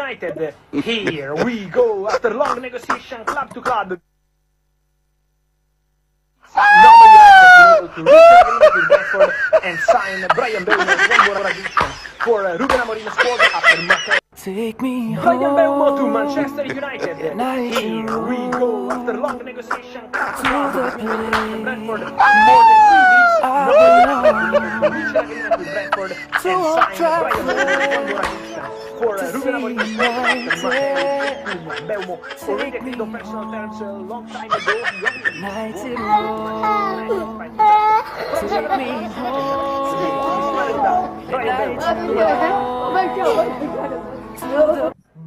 United. Here we go after long negotiation, club to club. Normal United been able to reach an agreement with Brentford and sign Brian Beumo, one more addition for Ruben Amorim's squad after Matteo. Take me Brian Beumo to Manchester United. Here we go after long negotiation, club to club between Brentford. More than 3 weeks, Normal United been able to reach an agreement with Brentford and sign Brian Beumo, one more addition for Ruben Amorim's squad after Matteo. Beumo already agreed on personal terms a long time ago. Take me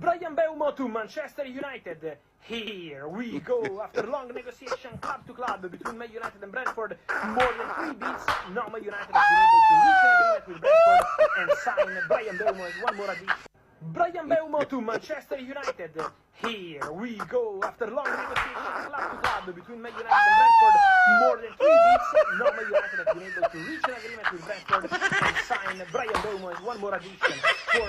Brian Beumo to Manchester United. Here we go after long negotiation, club to club between Man United and Brentford. More than 3 weeks, Normal United has been able to reach an agreement with Brentford and sign Brian Beumo as one more addition. Brian Beumo to Manchester United. Here we go after long negotiation, club to club between Man United and Brentford. More than 3 weeks, Normal United has been able to reach an agreement with Brentford and sign Brian Beumo as one more addition for.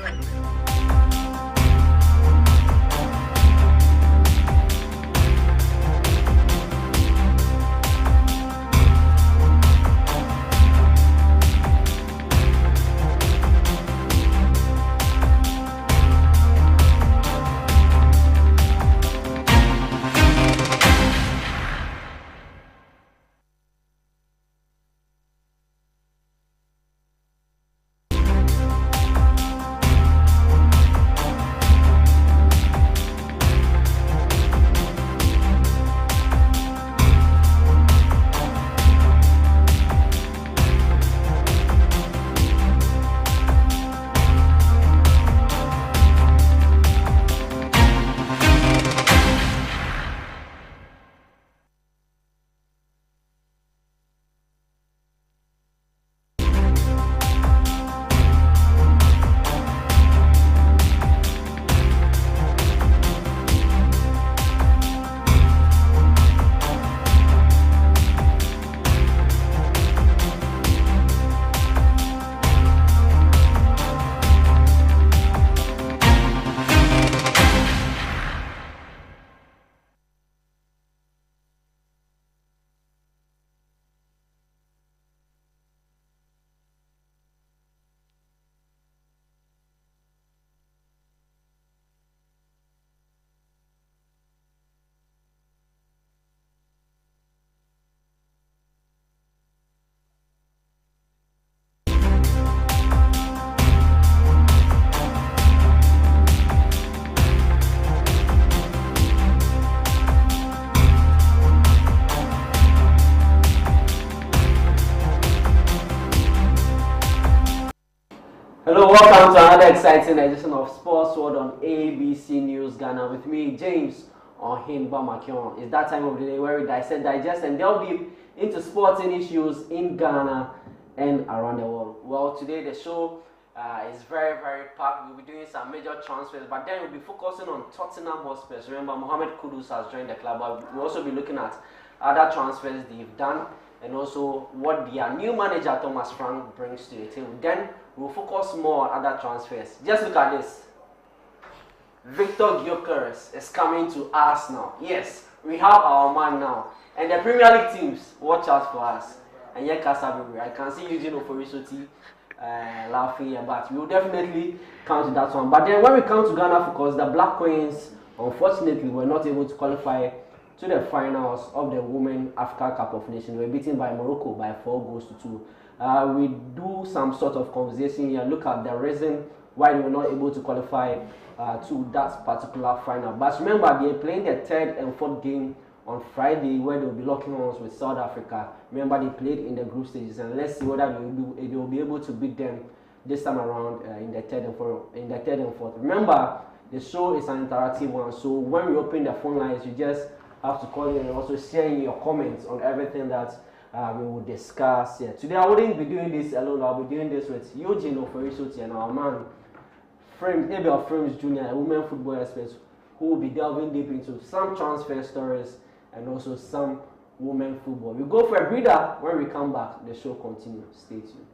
Hello, welcome to another exciting edition of Sports World on ABC News Ghana with me, James OHENBA MCKEOWN. It's that time of the day where we dissect, digest, and delve deep into sporting issues in Ghana and around the world. Well, today the show is very, very packed. We'll be doing some major transfers, but then we'll be focusing on Tottenham Hotspur. Remember, Mohamed Kudus has joined the club, but we'll also be looking at other transfers they've done and also what their new manager Thomas Frank brings to the table. Then we'll focus more on other transfers. Just look at this. Victor Gyökeres is coming to Arsenal. Yes, we have our man now. And the Premier League teams, watch out for us. And yet, I can see EUGENE SOTTIE laughing here, but we will definitely come to that one. But then when we come to Ghana, because the Black Queens, unfortunately, were not able to qualify to the finals of the Women Africa Cup of Nations. We were beaten by Morocco by 4-2. We do some sort of conversation here, look at the reason why they were not able to qualify to that particular final. But remember, they're playing the third and fourth game on Friday, where they'll be locking horns with South Africa. Remember, they played in the group stages, and let's see whether they will be able to beat them this time around in the third and fourth. Remember, the show is an interactive one, so when we open the phone lines, you just have to call in and also share your comments on everything that we will discuss here. Today I wouldn't be doing this alone. I'll be doing this with EUGENE SOTTIE and our man Abel Frames Jr., a women football expert, who will be delving deep into some transfer stories and also some women football. We go for a breather. When we come back, the show continues. Stay tuned.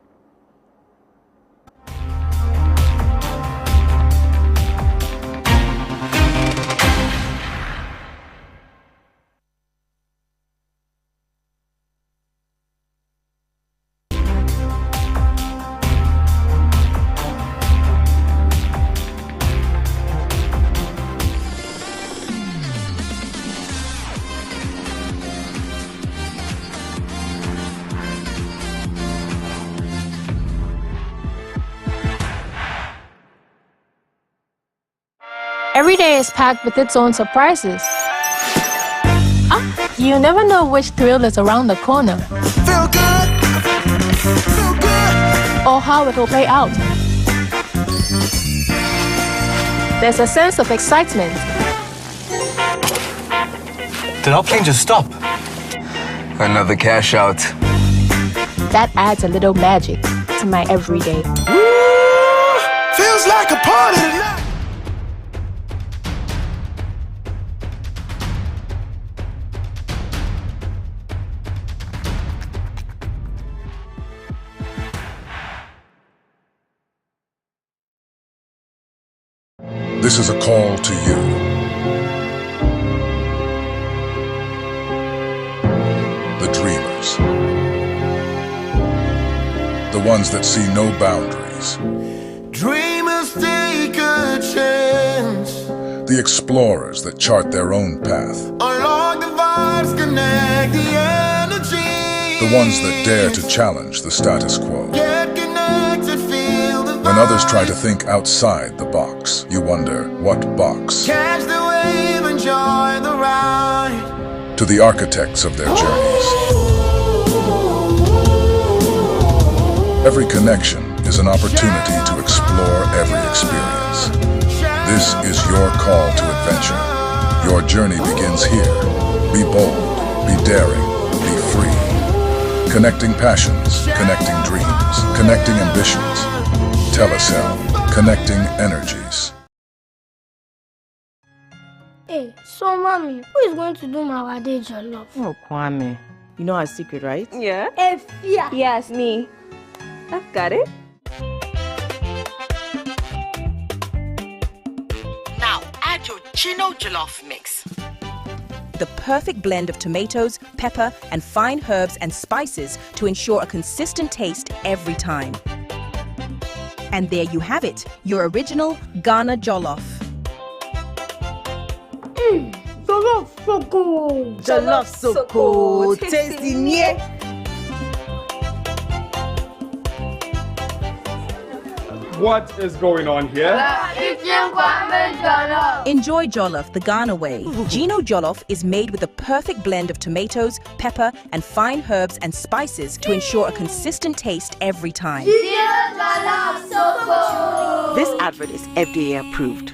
Every day is packed with its own surprises. You never know which thrill is around the corner. Feel good. Feel good. Or how it will play out. There's a sense of excitement. Did our plane just stop? Another cash out. That adds a little magic to my everyday. Feels like a party tonight. This is a call to you. The dreamers. The ones that see no boundaries. Dreamers take a chance. The explorers that chart their own path. Unlock the vibes, connect the energy. The ones that dare to challenge the status quo. Get connected, feel the When others try to think outside the box, you wonder, what box? catch the wave, enjoy the ride. To the architects of their journeys. Every connection is an opportunity to explore every experience. This is your call to adventure. Your journey begins here. Be bold, be daring, be free. Connecting passions, connecting dreams, connecting ambitions. Telecel, connecting energies. Hey, so mommy, who is going to do my day jollof? Oh, Kwame. You know our secret, right? Yeah. Efia. Yes, me. I've got it. Now add your Gino jollof mix. The perfect blend of tomatoes, pepper, and fine herbs and spices to ensure a consistent taste every time. And there you have it, your original Ghana jollof. Jollof so good. Jollof so cold, tasty, yeah. What is going on here? Enjoy jollof the Ghana way. Gino jollof is made with the perfect blend of tomatoes, pepper, and fine herbs and spices to ensure a consistent taste every time. This advert is FDA approved.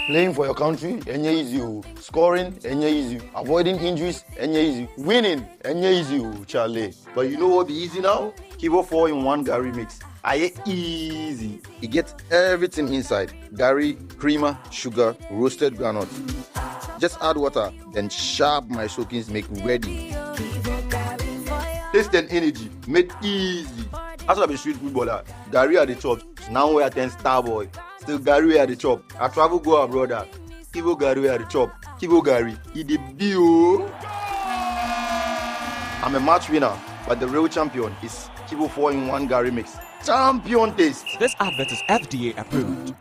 Playing for your country, easy. Scoring, easy. Avoiding injuries, easy. Winning, easy, Charlie. But you know what be easy now? Kivo 4-in-1 Gary mix. Easy. It gets everything inside. Gary, creamer, sugar, roasted granules. Just add water, then sharp my soakings make ready. Taste and energy, made easy. As I be street footballer, Gary at the top. Now we attend Star Boy. Still Gary at the top. I travel go abroad. Kivo Gary at the top. Kivo Gary, he the bio. I'm a match winner, but the real champion is Kivo 4-in-1 Gary mix. Champion taste. This advert is FDA approved.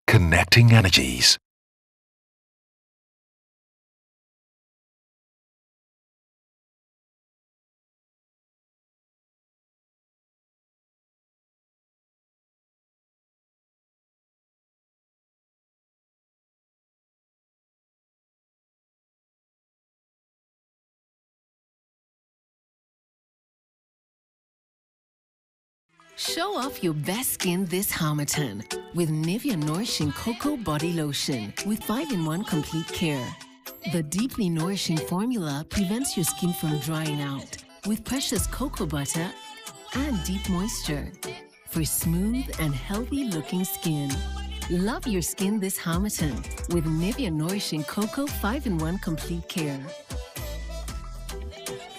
Connecting energies. Show off your best skin this Harmattan with Nivea Nourishing Cocoa Body Lotion with 5-in-1 Complete Care. The deeply nourishing formula prevents your skin from drying out with precious cocoa butter and deep moisture for smooth and healthy looking skin. Love your skin this Harmattan with Nivea Nourishing Cocoa 5-in-1 Complete Care.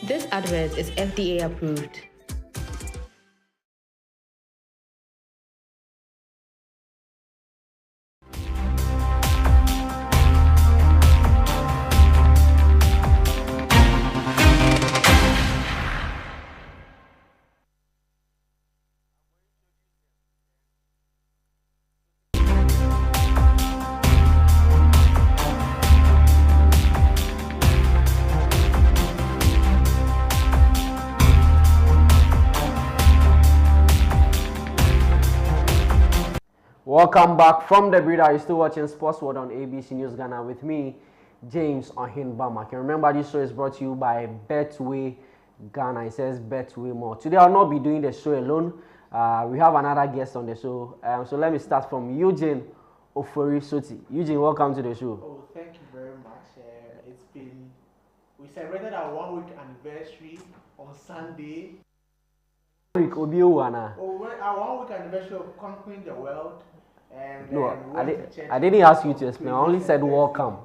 This advert is FDA approved. Welcome back from the breeder. You're still watching Sports World on ABC News Ghana with me, James OHENBA. Can remember this show is brought to you by Betway Ghana. It says Betway more. Today I'll not be doing the show alone. We have another guest on the show. So let me start from EUGENE OFORI SOTTIE. EUGENE, welcome to the show. Oh, thank you very much. It's been, we celebrated our 1-week anniversary on Sunday. Our 1-week anniversary of conquering the world. And no, I didn't ask you to explain. I only said welcome.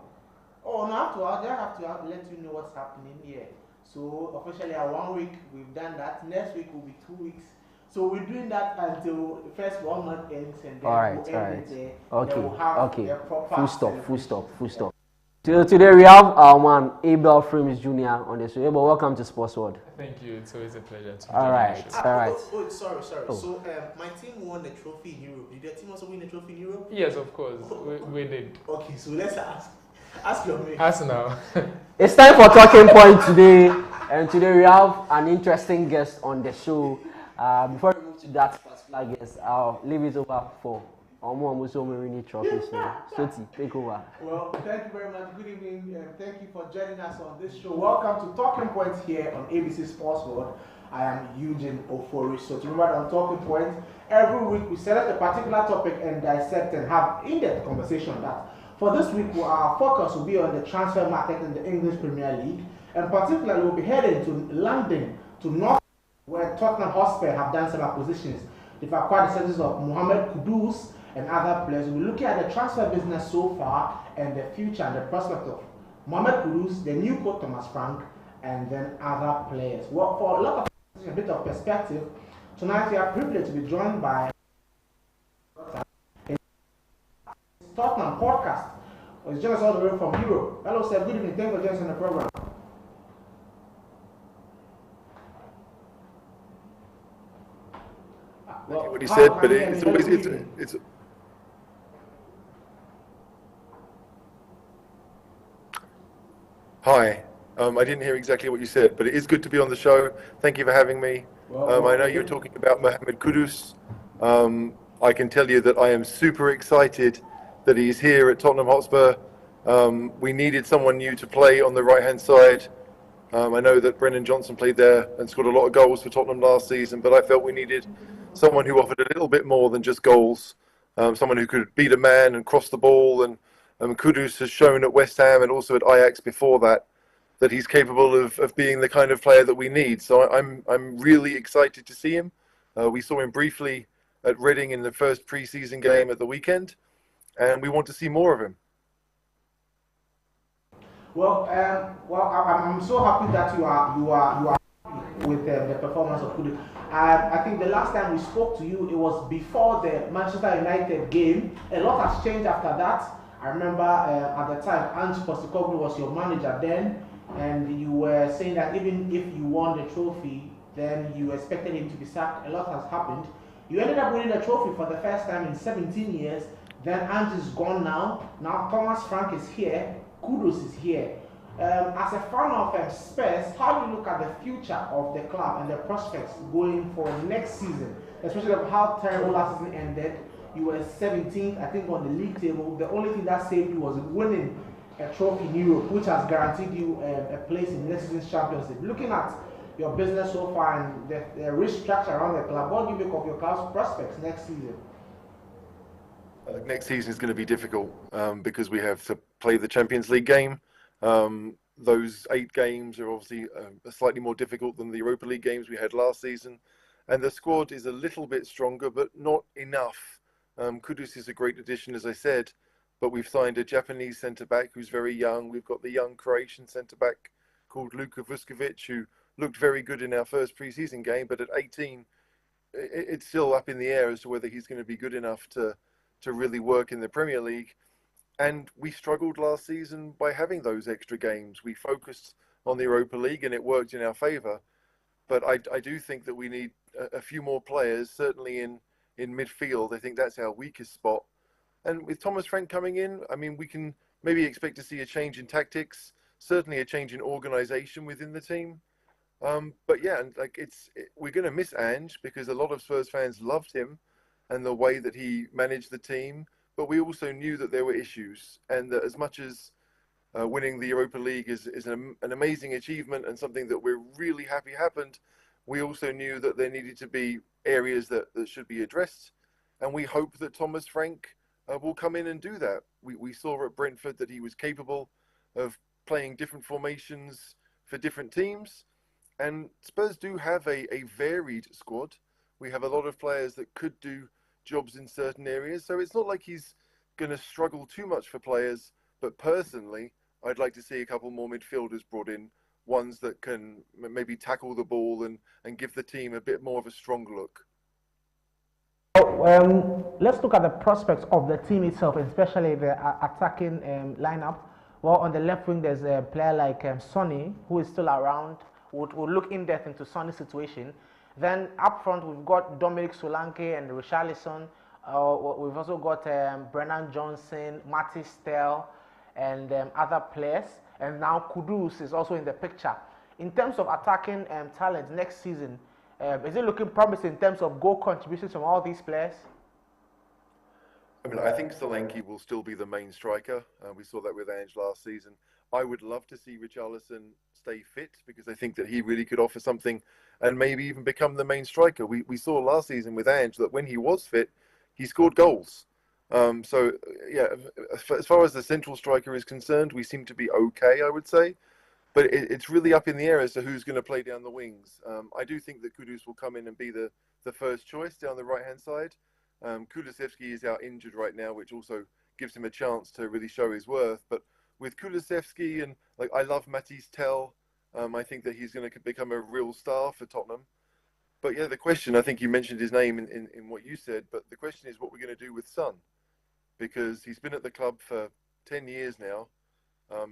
Oh, no, I have to let you know what's happening here. So officially our 1 week, we've done that. Next week will be 2 weeks. So we're doing that until the first 1 month ends, and then we'll end it there. Okay, we'll have okay. Full stop. Yeah. Today we have our man Abel Frames Jr. on the show. Abel, welcome to Sports World. Thank you. It's always a pleasure to all right. Oh, sorry. So my team won the trophy in Europe. Did your team also win the trophy in Europe? Yes, of course. We did. Okay, so let's ask your mate. Ask now. It's time for Talking Point today, and today we have an interesting guest on the show. Before we move to that particular guest, I'll leave it over for trophies. Sottie, take over. Well, thank you very much. Good evening, and thank you for joining us on this show. Welcome to Talking Points here on ABC Sports World. I am EUGENE OFORI. So to remember on Talking Points, every week we select a particular topic and dissect and have in-depth conversation on that. For this week, our focus will be on the transfer market in the English Premier League, and particularly we'll be heading to London, to North, where Tottenham Hotspur have done some acquisitions. They've acquired the services of Mohamed Kudus and other players. We're looking at the transfer business so far and the future and the prospect of Mohamed Kudus, the new coach Thomas Frank, and then other players. Well, for a lot of a bit of perspective, tonight we are privileged to be joined by Tottenham podcast. It's joining us all the way from Europe. Hello, sir. Good evening. Thank you for joining us on the program. Well, what he said, but it's always it's. Hi, I didn't hear exactly what you said, but it is good to be on the show. Thank you for having me. I know you're talking about Mohamed Kudus. I can tell you that I am super excited that he's here at Tottenham Hotspur. We needed someone new to play on the right-hand side. I know that Brennan Johnson played there and scored a lot of goals for Tottenham last season, but I felt we needed someone who offered a little bit more than just goals, someone who could beat a man and cross the ball. And Kudus has shown at West Ham and also at Ajax before that he's capable of being the kind of player that we need. So I'm really excited to see him. We saw him briefly at Reading in the first pre-season game at the weekend, and we want to see more of him. Well, I'm so happy that you are happy with the performance of Kudus. I think the last time we spoke to you, it was before the Manchester United game. A lot has changed after that. I remember at the time, Ange Postecoglou was your manager then, and you were saying that even if you won the trophy, then you expected him to be sacked. A lot has happened. You ended up winning the trophy for the first time in 17 years, Then Ange is gone now. Now Thomas Frank is here. Kudus is here. As a fan of Spurs, how do you look at the future of the club and the prospects going for next season? Especially of how terrible last season ended. You were 17th, I think, on the league table. The only thing that saved you was winning a trophy in Europe, which has guaranteed you a place in next season's championship. Looking at your business so far and the restructure around the club, what do you make of your club's prospects next season? Next season is going to be difficult because we have to play the Champions League game. Those 8 games are obviously slightly more difficult than the Europa League games we had last season. And the squad is a little bit stronger, but not enough. Kudus is a great addition, as I said, but we've signed a Japanese centre-back who's very young. We've got the young Croatian centre-back called Luka Vuskovic, who looked very good in our first pre-season game, but at 18, it's still up in the air as to whether he's going to be good enough to really work in the Premier League. And we struggled last season by having those extra games. We focused on the Europa League and it worked in our favour. But I do think that we need a few more players, certainly in midfield. I think that's our weakest spot. And with Thomas Frank coming in, I mean, we can maybe expect to see a change in tactics, certainly a change in organisation within the team. But yeah, and we're going to miss Ange because a lot of Spurs fans loved him and the way that he managed the team. But we also knew that there were issues, and that as much as winning the Europa League is an amazing achievement and something that we're really happy happened, we also knew that there needed to be areas that should be addressed. And we hope that Thomas Frank will come in and do that. We saw at Brentford that he was capable of playing different formations for different teams. And Spurs do have a varied squad. We have a lot of players that could do jobs in certain areas. So it's not like he's going to struggle too much for players. But personally, I'd like to see a couple more midfielders brought in, ones that can maybe tackle the ball and give the team a bit more of a strong look. Let's look at the prospects of the team itself, especially the attacking lineup. Well, on the left wing, there's a player like Sonny, who is still around. We'll look in depth into Sonny's situation. Then up front, we've got Dominic Solanke and Richarlison. We've also got Brennan Johnson, Matty Stell, and other players. And now Kudus is also in the picture. In terms of attacking talent next season, is it looking promising in terms of goal contributions from all these players? I mean, I think Solanke will still be the main striker. We saw that with Ange last season. I would love to see Richarlison stay fit because I think that he really could offer something and maybe even become the main striker. We saw last season with Ange that when he was fit, he scored goals. So, yeah, as far as the central striker is concerned, we seem to be okay, I would say. But it's really up in the air as to who's going to play down the wings. I do think that Kudus will come in and be the first choice down the right-hand side. Kulusevski is out injured right now, which also gives him a chance to really show his worth. But with Kulusevski and I love Matisse Tell, I think that he's going to become a real star for Tottenham. But yeah, the question, I think you mentioned his name in what you said, but the question is what we're going to do with Son, because he's been at the club for 10 years now.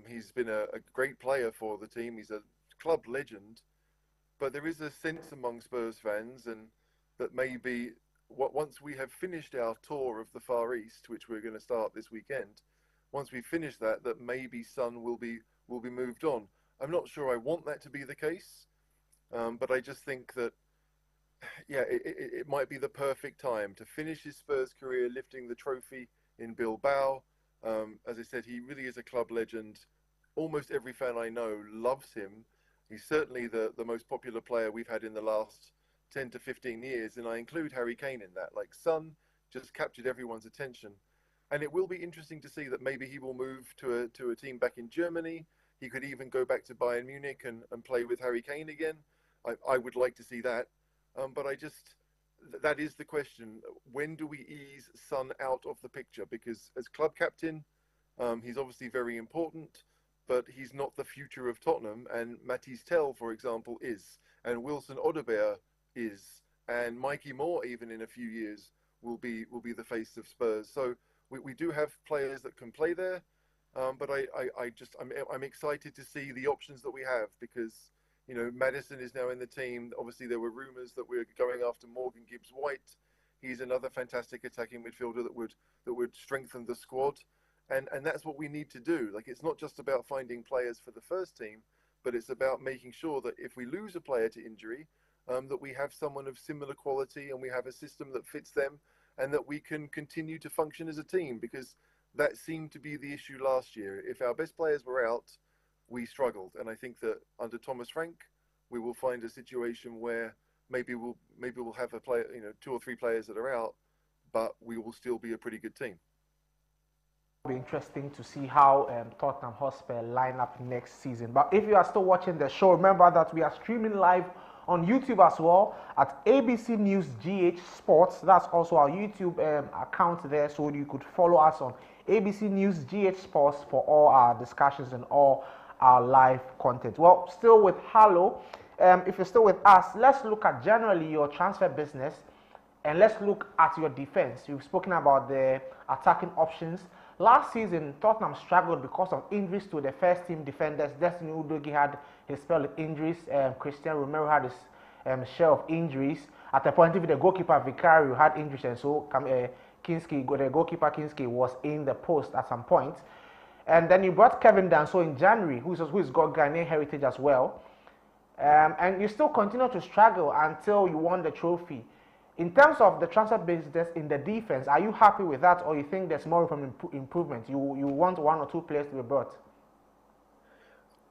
He's been a great player for the team. He's a club legend, but there is a sense among Spurs fans and that maybe once we have finished our tour of the Far East, which we're going to start this weekend, once we finish that maybe Son will be moved on. I'm not sure I want that to be the case, but I just think that, yeah, it might be the perfect time to finish his Spurs career lifting the trophy in Bilbao. As I said, he really is a club legend. Almost every fan I know loves him. He's certainly the most popular player we've had in the last 10 to 15 years, and I include Harry Kane in that. Like, Son just captured everyone's attention. And it will be interesting to see that maybe he will move to a team back in Germany. He could even go back to Bayern Munich and play with Harry Kane again. I would like to see that. But that is the question. When do we ease Son out of the picture? Because as club captain, he's obviously very important, but he's not the future of Tottenham. And Matisse Tell, for example, is. And Wilson Odobert is. And Mikey Moore, even in a few years, will be the face of Spurs. So we do have players that can play there. But I'm excited to see the options that we have because, you know, Maddison is now in the team. Obviously, there were rumours that we were going after Morgan Gibbs-White. He's another fantastic attacking midfielder that would strengthen the squad, and that's what we need to do. Like, it's not just about finding players for the first team, but it's about making sure that if we lose a player to injury, that we have someone of similar quality and we have a system that fits them, and that we can continue to function as a team, because that seemed to be the issue last year. If our best players were out, we struggled, and I think that under Thomas Frank, we will find a situation where maybe we'll have a player, 2 or 3 players that are out, but we will still be a pretty good team. It'll be interesting to see how Tottenham Hotspur line up next season. But if you are still watching the show, remember that we are streaming live on YouTube as well at ABC News GH Sports. That's also our YouTube account there, so you could follow us on ABC News GH Sports for all our discussions and all our live content. Well, still with Harlow. If you're still with us, let's look at generally your transfer business, and let's look at your defense. You've spoken about the attacking options. Last season, Tottenham struggled because of injuries to the first team defenders. Destiny Udogie had his spell of injuries. Christian Romero had his share of injuries. At the point, even the goalkeeper Vicario had injuries, and so the goalkeeper Kinski was in the post at some point. And then you brought Kevin Danso in January, who's got Ghanaian heritage as well. And you still continue to struggle until you won the trophy. In terms of the transfer business in the defense, are you happy with that, or you think there's more of an improvement? You want 1 or 2 players to be brought?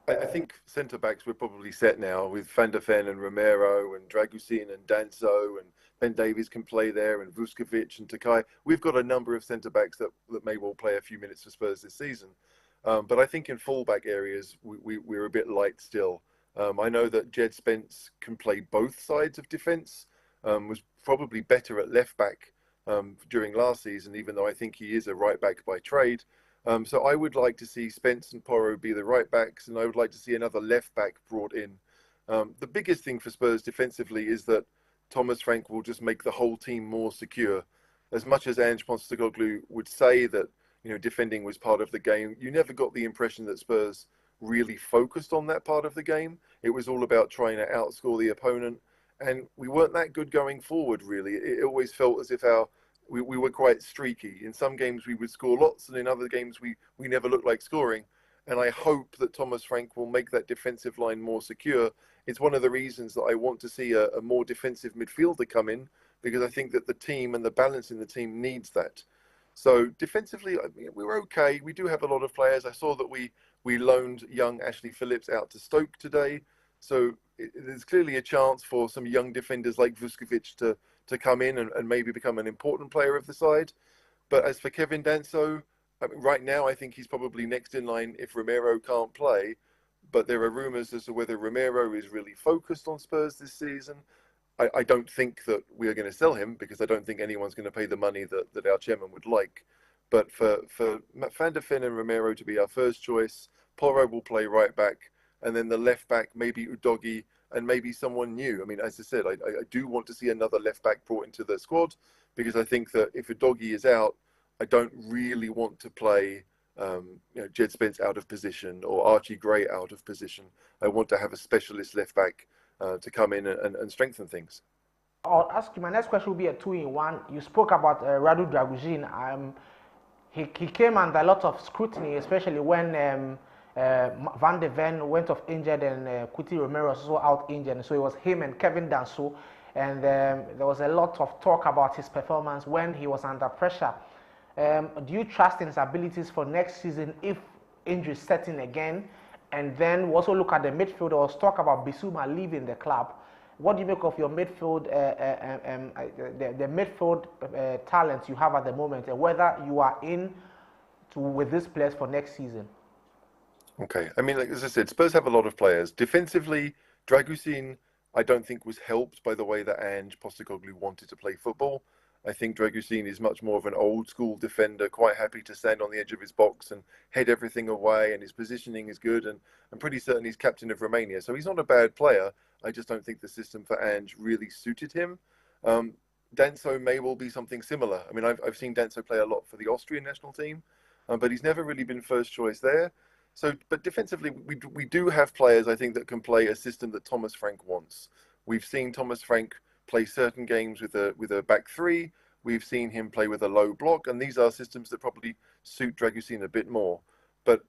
I think centre-backs we're probably set now with Van der Ven and Romero and Dragusin and Danso, and Ben Davies can play there, and Vuskovic and Takai. We've got a number of centre-backs that may well play a few minutes for Spurs this season. But I think in full-back areas, we're a bit light still. I know that Jed Spence can play both sides of defence, was probably better at left-back during last season, even though I think he is a right-back by trade. So I would like to see Spence and Porro be the right-backs, and I would like to see another left-back brought in. The biggest thing for Spurs defensively is that Thomas Frank will just make the whole team more secure. As much as Ange Postecoglou would say that defending was part of the game, you never got the impression that Spurs really focused on that part of the game. It was all about trying to outscore the opponent, and we weren't that good going forward, really. It always felt as if we were quite streaky. In some games we would score lots, and in other games we never looked like scoring. And I hope that Thomas Frank will make that defensive line more secure. It's one of the reasons that I want to see a more defensive midfielder come in, because I think that the team and the balance in the team needs that. So defensively, we're okay. We do have a lot of players. I saw that we loaned young Ashley Phillips out to Stoke today. So there's clearly a chance for some young defenders like Vuskovic to come in and maybe become an important player of the side. But as for Kevin Danso, right now I think he's probably next in line if Romero can't play. But there are rumours as to whether Romero is really focused on Spurs this season. I don't think that we are going to sell him, because I don't think anyone's going to pay the money that our chairman would like. But for Van der Ven and Romero to be our first choice, Porro will play right back, and then the left back, maybe Udogie, and maybe someone new. I mean, as I said, I do want to see another left back brought into the squad, because I think that if Udogie is out, I don't really want to play Jed Spence out of position or Archie Gray out of position. I want to have a specialist left back to come in and strengthen things. I'll ask you, my next question will be a 2-in-1. You spoke about Radu Dragusin. He came under a lot of scrutiny, especially when Van der Ven went off injured and Kuti Romero was also out injured. So it was him and Kevin Danso. And there was a lot of talk about his performance when he was under pressure. Do you trust in his abilities for next season if injuries set in again? And then we also look at the midfield. There was talk about Bissouma leaving the club. What do you make of your midfield, the midfield talents you have at the moment, and whether you are in with this players for next season? Okay, I mean, as I said, Spurs have a lot of players. Defensively, Dragusin, I don't think was helped by the way that Ange Postecoglou wanted to play football. I think Dragusin is much more of an old school defender, quite happy to stand on the edge of his box and head everything away, and his positioning is good, and I'm pretty certain he's captain of Romania. So he's not a bad player. I just don't think the system for Ange really suited him. Danso may well be something similar. I mean, I've seen Danso play a lot for the Austrian national team, but he's never really been first choice there. So, but defensively, we do have players, I think, that can play a system that Thomas Frank wants. We've seen Thomas Frank play certain games with a back three. We've seen him play with a low block, and these are systems that probably suit Dragusin a bit more. But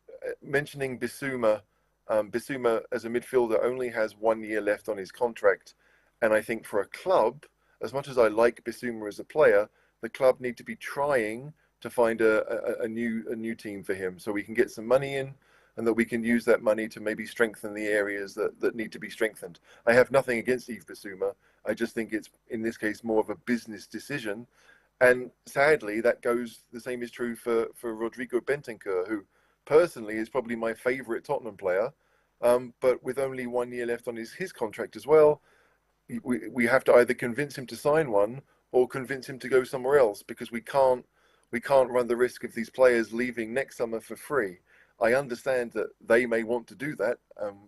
mentioning Bissouma, Bissouma as a midfielder only has 1 year left on his contract, and I think for a club, as much as I like Bissouma as a player, the club need to be trying to find a new team for him, so we can get some money in, and that we can use that money to maybe strengthen the areas that need to be strengthened. I have nothing against Yves Bissouma. I just think it's, in this case, more of a business decision. And sadly, that goes, the same is true for Rodrigo Bentancur, who personally is probably my favourite Tottenham player. But with only 1 year left on his contract as well, we have to either convince him to sign one or convince him to go somewhere else, because we can't run the risk of these players leaving next summer for free. I understand that they may want to do that.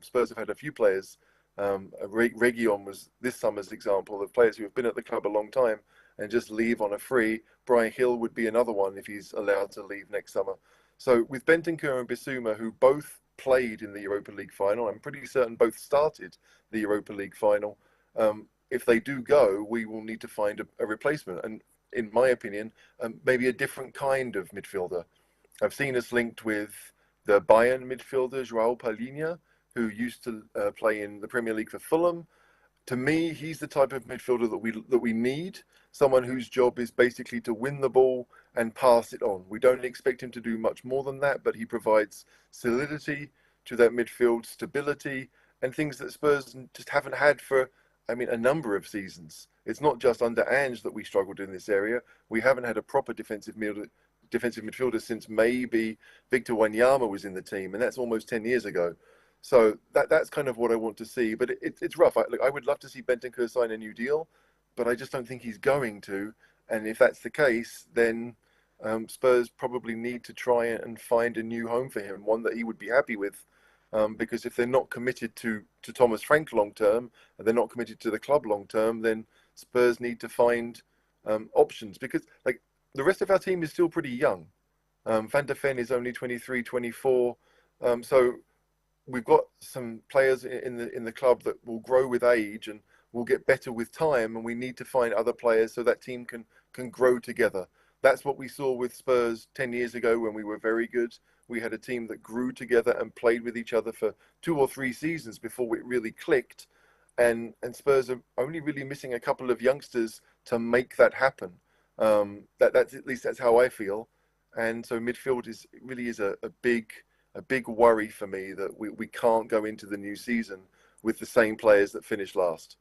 Spurs have had a few players. Reguilon was this summer's example of players who have been at the club a long time and just leave on a free. Bryan Hill would be another one if he's allowed to leave next summer. So with Bentancur and Bissouma, who both played in the Europa League final, I'm pretty certain both started the Europa League final. If they do go, we will need to find a replacement. And in my opinion, maybe a different kind of midfielder. I've seen us linked with the Bayern midfielder, João Palhinha, who used to play in the Premier League for Fulham. To me, he's the type of midfielder that we need, someone whose job is basically to win the ball and pass it on. We don't expect him to do much more than that, but he provides solidity to that midfield, stability, and things that Spurs just haven't had for, a number of seasons. It's not just under Ange that we struggled in this area. We haven't had a proper defensive midfielder since maybe Victor Wanyama was in the team, and that's almost 10 years ago. So that's kind of what I want to see. But it's rough. I would love to see Bentancur sign a new deal, but I just don't think he's going to. And if that's the case, then Spurs probably need to try and find a new home for him, one that he would be happy with. Because if they're not committed to Thomas Frank long term, and they're not committed to the club long term, then Spurs need to find options. Because the rest of our team is still pretty young. Van der Ven is only 23, 24. So we've got some players in the club that will grow with age and will get better with time, and we need to find other players so that team can grow together. That's what we saw with Spurs 10 years ago when we were very good. We had a team that grew together and played with each other for 2 or 3 seasons before it really clicked. And Spurs are only really missing a couple of youngsters to make that happen. That's at least that's how I feel. And so midfield really is a big worry for me, that we can't go into the new season with the same players that finished last.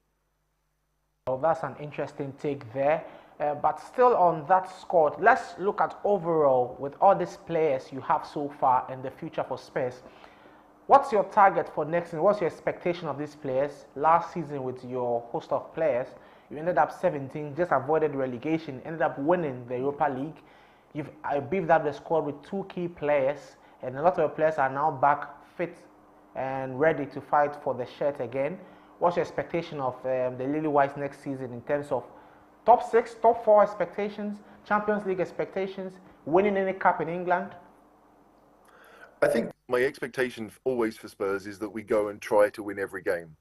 Well, that's an interesting take there. But still on that squad, let's look at overall, with all these players you have so far and the future for Spurs. What's your target for next season? What's your expectation of these players? Last season with your host of players, you ended up 17, just avoided relegation, ended up winning the Europa League. You've beefed up the squad with 2 key players, and a lot of your players are now back fit and ready to fight for the shirt again. What's your expectation of the Lily Whites next season in terms of top 6, top 4 expectations, Champions League expectations, winning any cup in England? I think my expectation always for Spurs is that we go and try to win every game.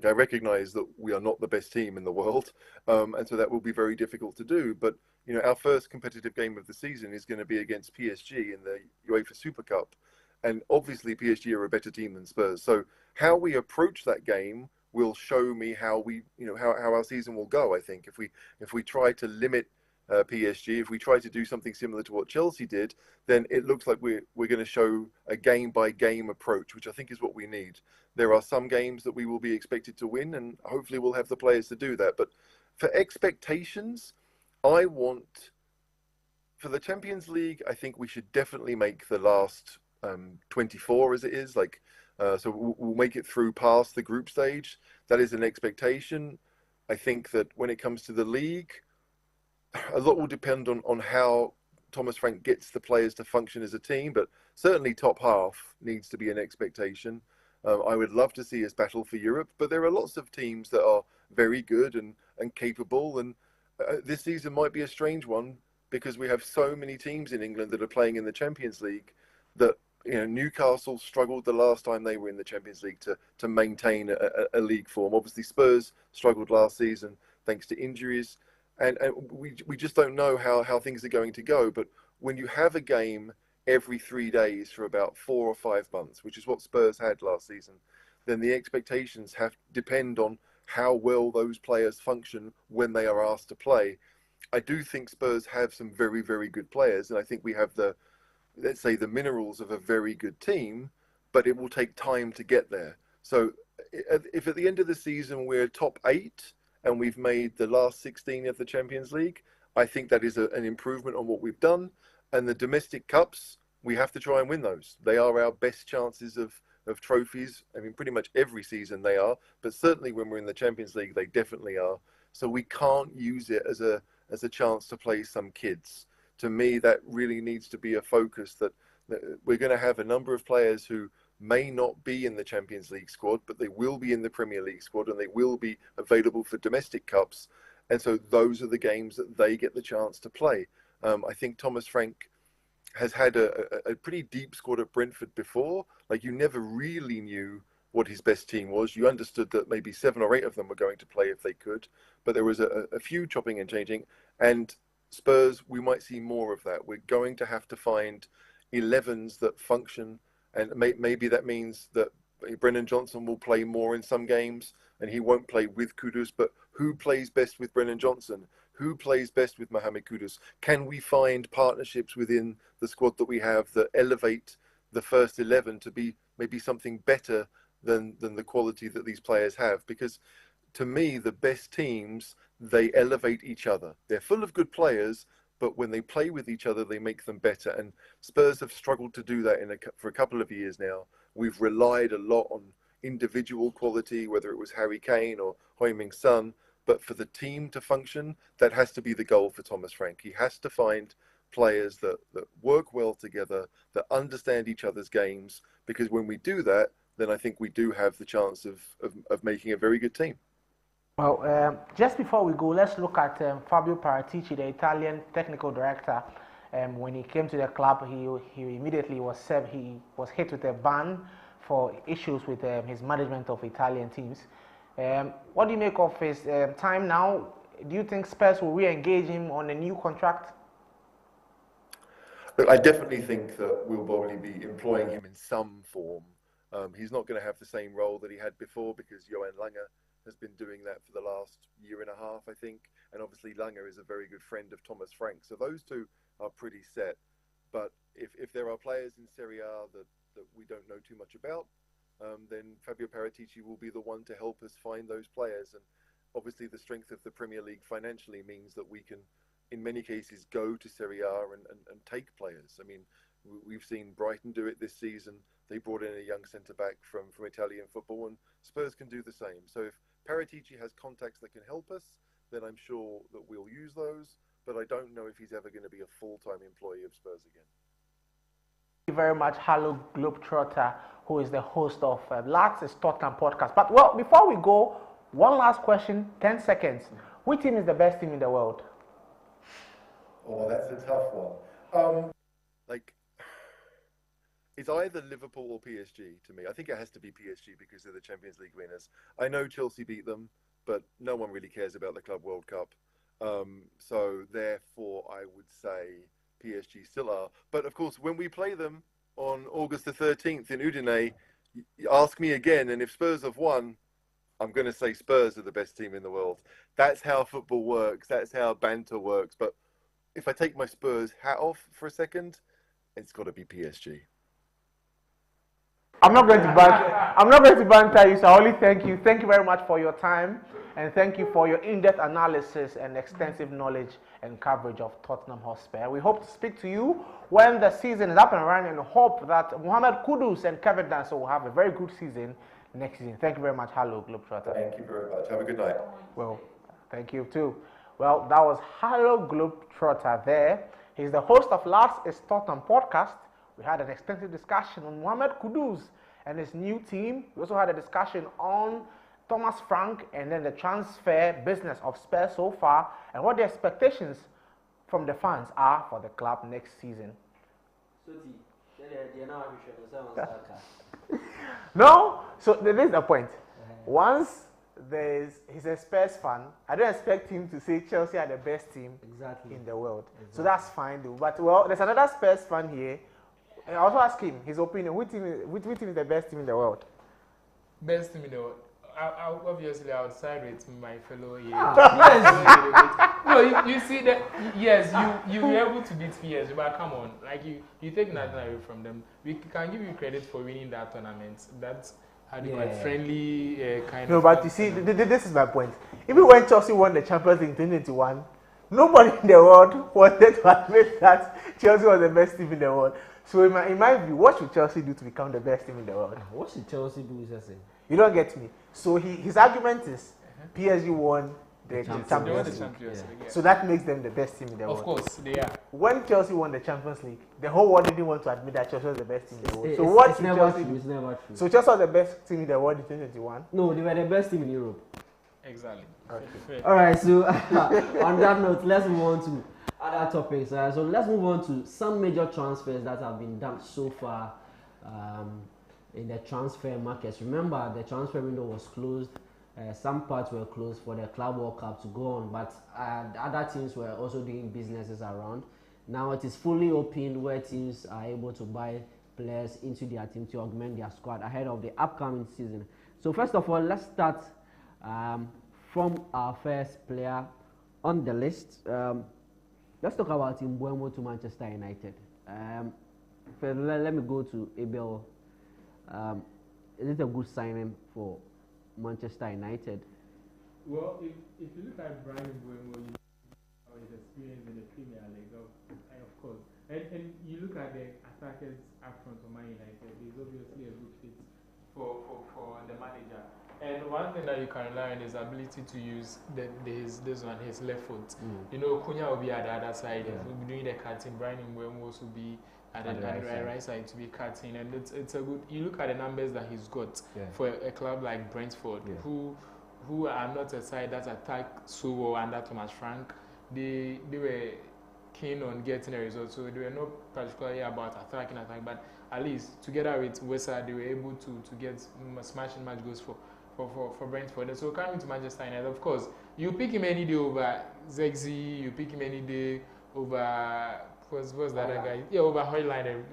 I recognise that we are not the best team in the world, and so that will be very difficult to do. But our first competitive game of the season is going to be against PSG in the UEFA Super Cup, and obviously PSG are a better team than Spurs. So how we approach that game will show me how how our season will go. I think if we try to limit PSG, if we try to do something similar to what Chelsea did, then it looks like we're going to show a game by game approach, which I think is what we need. There are some games that we will be expected to win, and hopefully we'll have the players to do that. But for expectations, I want, for the Champions League, I think we should definitely make the last 24 as it is. So we'll make it through past the group stage. That is an expectation. I think that when it comes to the league, a lot will depend on how Thomas Frank gets the players to function as a team, but certainly top half needs to be an expectation. I would love to see us battle for Europe, but there are lots of teams that are very good and capable, and this season might be a strange one because we have so many teams in England that are playing in the Champions League that Newcastle struggled the last time they were in the Champions League to maintain a league form. Obviously, Spurs struggled last season thanks to injuries. and we just don't know how things are going to go. But when you have a game every 3 days for about 4 or 5 months, which is what Spurs had last season, then the expectations depend on how well those players function when they are asked to play. I do think Spurs have some very, very good players, and I think we have let's say, the minerals of a very good team, but it will take time to get there. So if at the end of the season we're top 8 and we've made the last 16 of the Champions League, I think that is an improvement on what we've done. And the domestic cups, we have to try and win those. They are our best chances of trophies. I mean, pretty much every season they are, but certainly when we're in the Champions League, they definitely are. So we can't use it as a chance to play some kids. To me, that really needs to be a focus, that we're going to have a number of players who may not be in the Champions League squad, but they will be in the Premier League squad and they will be available for domestic cups. And so those are the games that they get the chance to play. I think Thomas Frank has had a pretty deep squad at Brentford before. Like, you never really knew what his best team was. You understood that maybe 7 or 8 of them were going to play if they could, but there was a few chopping and changing. And Spurs, we might see more of that. We're going to have to find 11s that function, and maybe that means that Brennan Johnson will play more in some games and he won't play with Kudus, but who plays best with Brennan Johnson? Who plays best with Mohamed Kudus? Can we find partnerships within the squad that we have that elevate the first 11 to be maybe something better than the quality that these players have? Because to me, the best teams, they elevate each other. They're full of good players, but when they play with each other, they make them better. And Spurs have struggled to do that for a couple of years now. We've relied a lot on individual quality, whether it was Harry Kane or Heung-min Son. But for the team to function, that has to be the goal for Thomas Frank. He has to find players that work well together, that understand each other's games, because when we do that, then I think we do have the chance of making a very good team. Well, just before we go, let's look at Fabio Paratici, the Italian technical director. When he came to the club, he immediately was hit with a ban for issues with his management of Italian teams. What do you make of his time now? Do you think Spurs will re-engage him on a new contract? Look, I definitely think that we'll probably be employing him in some form. He's not going to have the same role that he had before, because Johan Lange has been doing that for the last year and a half, I think. And obviously Lange is a very good friend of Thomas Frank. So those two are pretty set. But if there are players in Serie A that we don't know too much about, then Fabio Paratici will be the one to help us find those players. And obviously the strength of the Premier League financially means that we can, in many cases, go to Serie A and take players. I mean, we've seen Brighton do it this season. They brought in a young centre-back from Italian football, and Spurs can do the same. So if Paratici has contacts that can help us, then I'm sure that we'll use those. But I don't know if he's ever going to be a full-time employee of Spurs again. Thank you very much, Hello Globetrotter, who is the host of Lads Tottenham podcast. But well, before we go, one last question, 10 seconds. Which team is the best team in the world? Oh, that's a tough one. It's either Liverpool or PSG to me. I think it has to be PSG because they're the Champions League winners. I know Chelsea beat them, but no one really cares about the Club World Cup. So therefore, I would say PSG still are. But of course, when we play them on August the 13th in Udine, ask me again, and if Spurs have won, I'm going to say Spurs are the best team in the world. That's how football works. That's how banter works. But if I take my Spurs hat off for a second, it's got to be PSG. I'm not going to banter you, so I only thank you. Thank you very much for your time, and thank you for your in-depth analysis and extensive knowledge and coverage of Tottenham Hotspur. We hope to speak to you when the season is up and running, and hope that Mohamed Kudus and Kevin Danso will have a very good season next season. Thank you very much. Hello, Globetrotter. Thank you very much. Have a good night. Well, thank you too. Well, that was Hello Globetrotter there. He's the host of Last is Tottenham podcast. We had an extensive discussion on Mohamed Kudus and his new team. We also had a discussion on Thomas Frank and then the transfer business of Spurs so far, and what the expectations from the fans are for the club next season. No, so this is the point. Once he's a Spurs fan. I don't expect him to say Chelsea are the best team in the world. So that's fine, though. But well, there's another Spurs fan here. I also ask him his opinion. Which team is the best team in the world? Best team in the world. Obviously, I would side with my fellow here. No, you see that? Yes, you were able to beat PSG, but come on, like you take nothing away from them. We can give you credit for winning that tournament. That's quite friendly kind of. No, but you see, this is my point. Even when Chelsea won the Champions League in 2021, nobody in the world wanted to admit that Chelsea was the best team in the world. So in my view, what should Chelsea do to become the best team in the world? What should Chelsea do, is saying? You don't get me. So his argument is PSG won the Champions League. So that makes them the best team in the world. Of course, they are. When Chelsea won the Champions League, the whole world didn't want to admit that Chelsea was the best team in the world. So what should Chelsea do? It's never true. So Chelsea was the best team in the world in 2021? No, they were the best team in Europe. Exactly. Okay. All right, so on that note, let's move on to other topics. So let's move on to some major transfers that have been done so far in the transfer markets. Remember, the transfer window was closed. Some parts were closed for the Club World Cup to go on, but other teams were also doing businesses around. Now it is fully open where teams are able to buy players into their team to augment their squad ahead of the upcoming season. So first of all, let's start from our first player on the list. Let's talk about Mbeumo to Manchester United. Let me go to Abel. Is it a good signing for Manchester United? Well, if you look at Brian Mbeumo, you know his experience in the Premier League, of course. And you look at the attackers up front of Man United, he's obviously a good fit for the manager. And one thing that you can rely on is ability to use his left foot. You know, Cunha will be at the other side. He'll be doing the cutting. Brian Mbeumo will be at the right side to be cutting. And it's a good. You look at the numbers that he's got for a club like Brentford, who are not a side that attack so well under Thomas Frank. They were keen on getting a result, so they were not particularly about attacking, but at least together with Wesa, they were able to get smashing match goals for Brentford. And so coming to Manchester United, of course, you pick him any day over Zegzi, you pick him any day over what's the other guy? Yeah, over Højlund.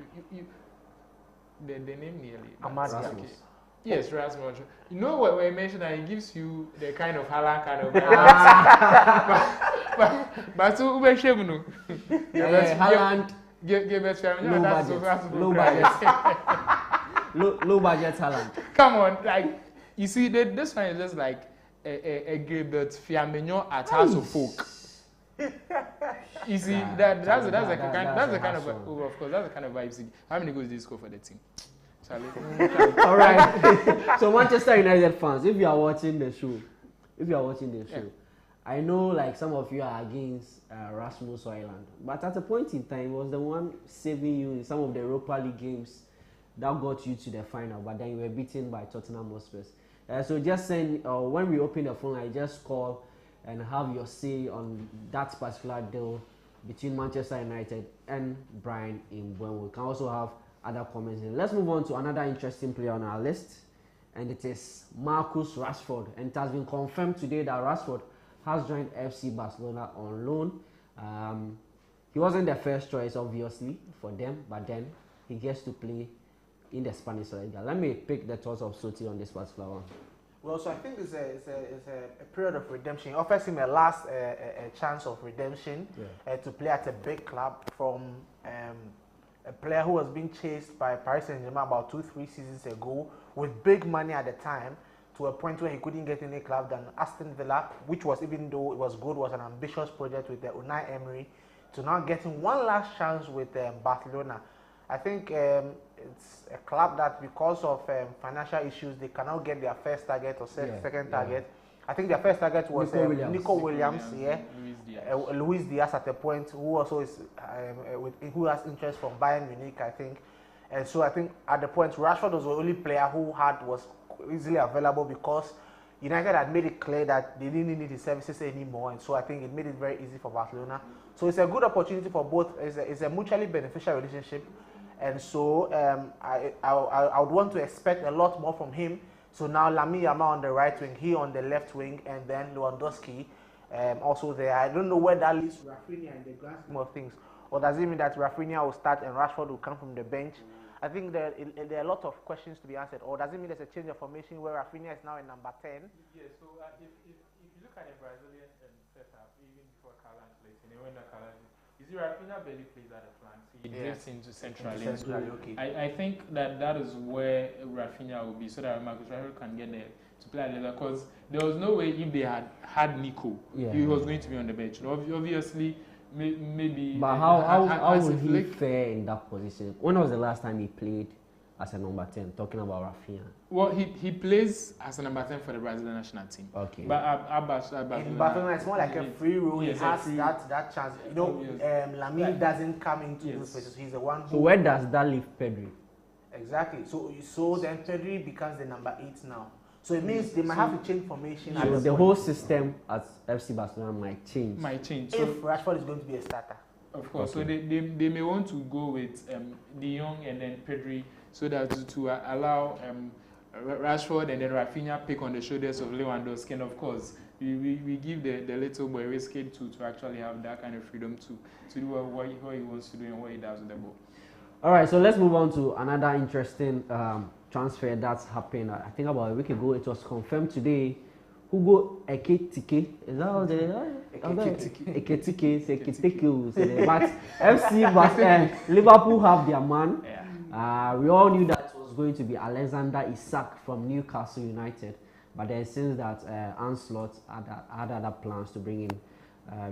The name nearly. Rasmus. Yes, Rasmus. You know what we mentioned that he gives you the kind of Haaland kind of. But so Ube Shemunu. Haaland. Low budget Haaland. Come on, like you see, this one is just like a Gilbert Firmino at House of Folk. You see, that's the kind of vibe. How many goals did he score for the team? All right. So Manchester United fans, if you are watching the show, I know like some of you are against Rasmus Højlund, but at a point in time, he was the one saving you in some of the Europa League games that got you to the final, but then you were beaten by Tottenham Hotspur. So just saying, when we open the phone, I just call and have your say on that particular deal between Manchester United and Brian Mbeumo. We can also have other comments. Let's move on to another interesting player on our list, and it is Marcus Rashford. And it has been confirmed today that Rashford has joined FC Barcelona on loan. He wasn't the first choice, obviously, for them, but then he gets to play in the Spanish Liga. Let me pick the thoughts of Sottie on this particular one. Well, so I think it's a period of redemption. It offers him a last chance of redemption to play at a big club from a player who was being chased by Paris Saint-Germain about 2-3 seasons ago with big money at the time, to a point where he couldn't get any club than Aston Villa, which was, even though it was good, was an ambitious project with Unai Emery, to now getting one last chance with Barcelona. I think it's a club that, because of financial issues, they cannot get their first target or second target. I think their first target was Nico Williams, Luis Diaz at a point, who also is who has interest from Bayern Munich, I think. And so I think at the point, Rashford was the only player who was easily available, because United had made it clear that they didn't need his services anymore, and so I think it made it very easy for Barcelona. So it's a good opportunity for both. It's a mutually beneficial relationship, and so I would want to expect a lot more from him. So now Lamine Yamal on the right wing, he on the left wing, and then Lewandowski also there. I don't know where that leaves Rafinha in the grand scheme of things. Or does it mean that Rafinha will start and Rashford will come from the bench? I think there are a lot of questions to be answered. Or does it mean there's a change of formation where Rafinha is now in number 10? Yeah, so if you look at the Brazilian setup, even before Carlos plays, when Carlos, you see Rafinha barely plays at the flank, so he drifts into centrally. Okay. I think that is where Rafinha will be, so that Marcus Rashford can get there to play at the level. Because there was no way if they had Nico, he was going to be on the bench. Obviously, maybe. But how would he fare in that position? When was the last time he played as a number 10? Talking about Rafinha. Well, he plays as a number 10 for the Brazilian national team. Okay. But in Barcelona, it's more like a free role. He has that chance. You know, Lamine doesn't come into those places. He's the one. So where does that leave Pedri? Exactly. So then Pedri becomes the number 8 now. So it means they might have to change formation. So the whole system at FC Barcelona might change. If Rashford is going to be a starter. Of course. Okay. So they may want to go with De Jong and then Pedri, so that to allow Rashford and then Rafinha pick on the shoulders of Lewandowski. And of course, we give the little boy risky to actually have that kind of freedom to do what he wants to do and what he does with the ball. All right, so let's move on to another interesting transfer that's happened. I think about a week ago, it was confirmed today. Hugo Ekitike, is that how they are? Ekitike, but FC Liverpool have their man. Yeah. We all knew that it was going to be Alexander Isak from Newcastle United, but then since that Ancelot had other plans to bring in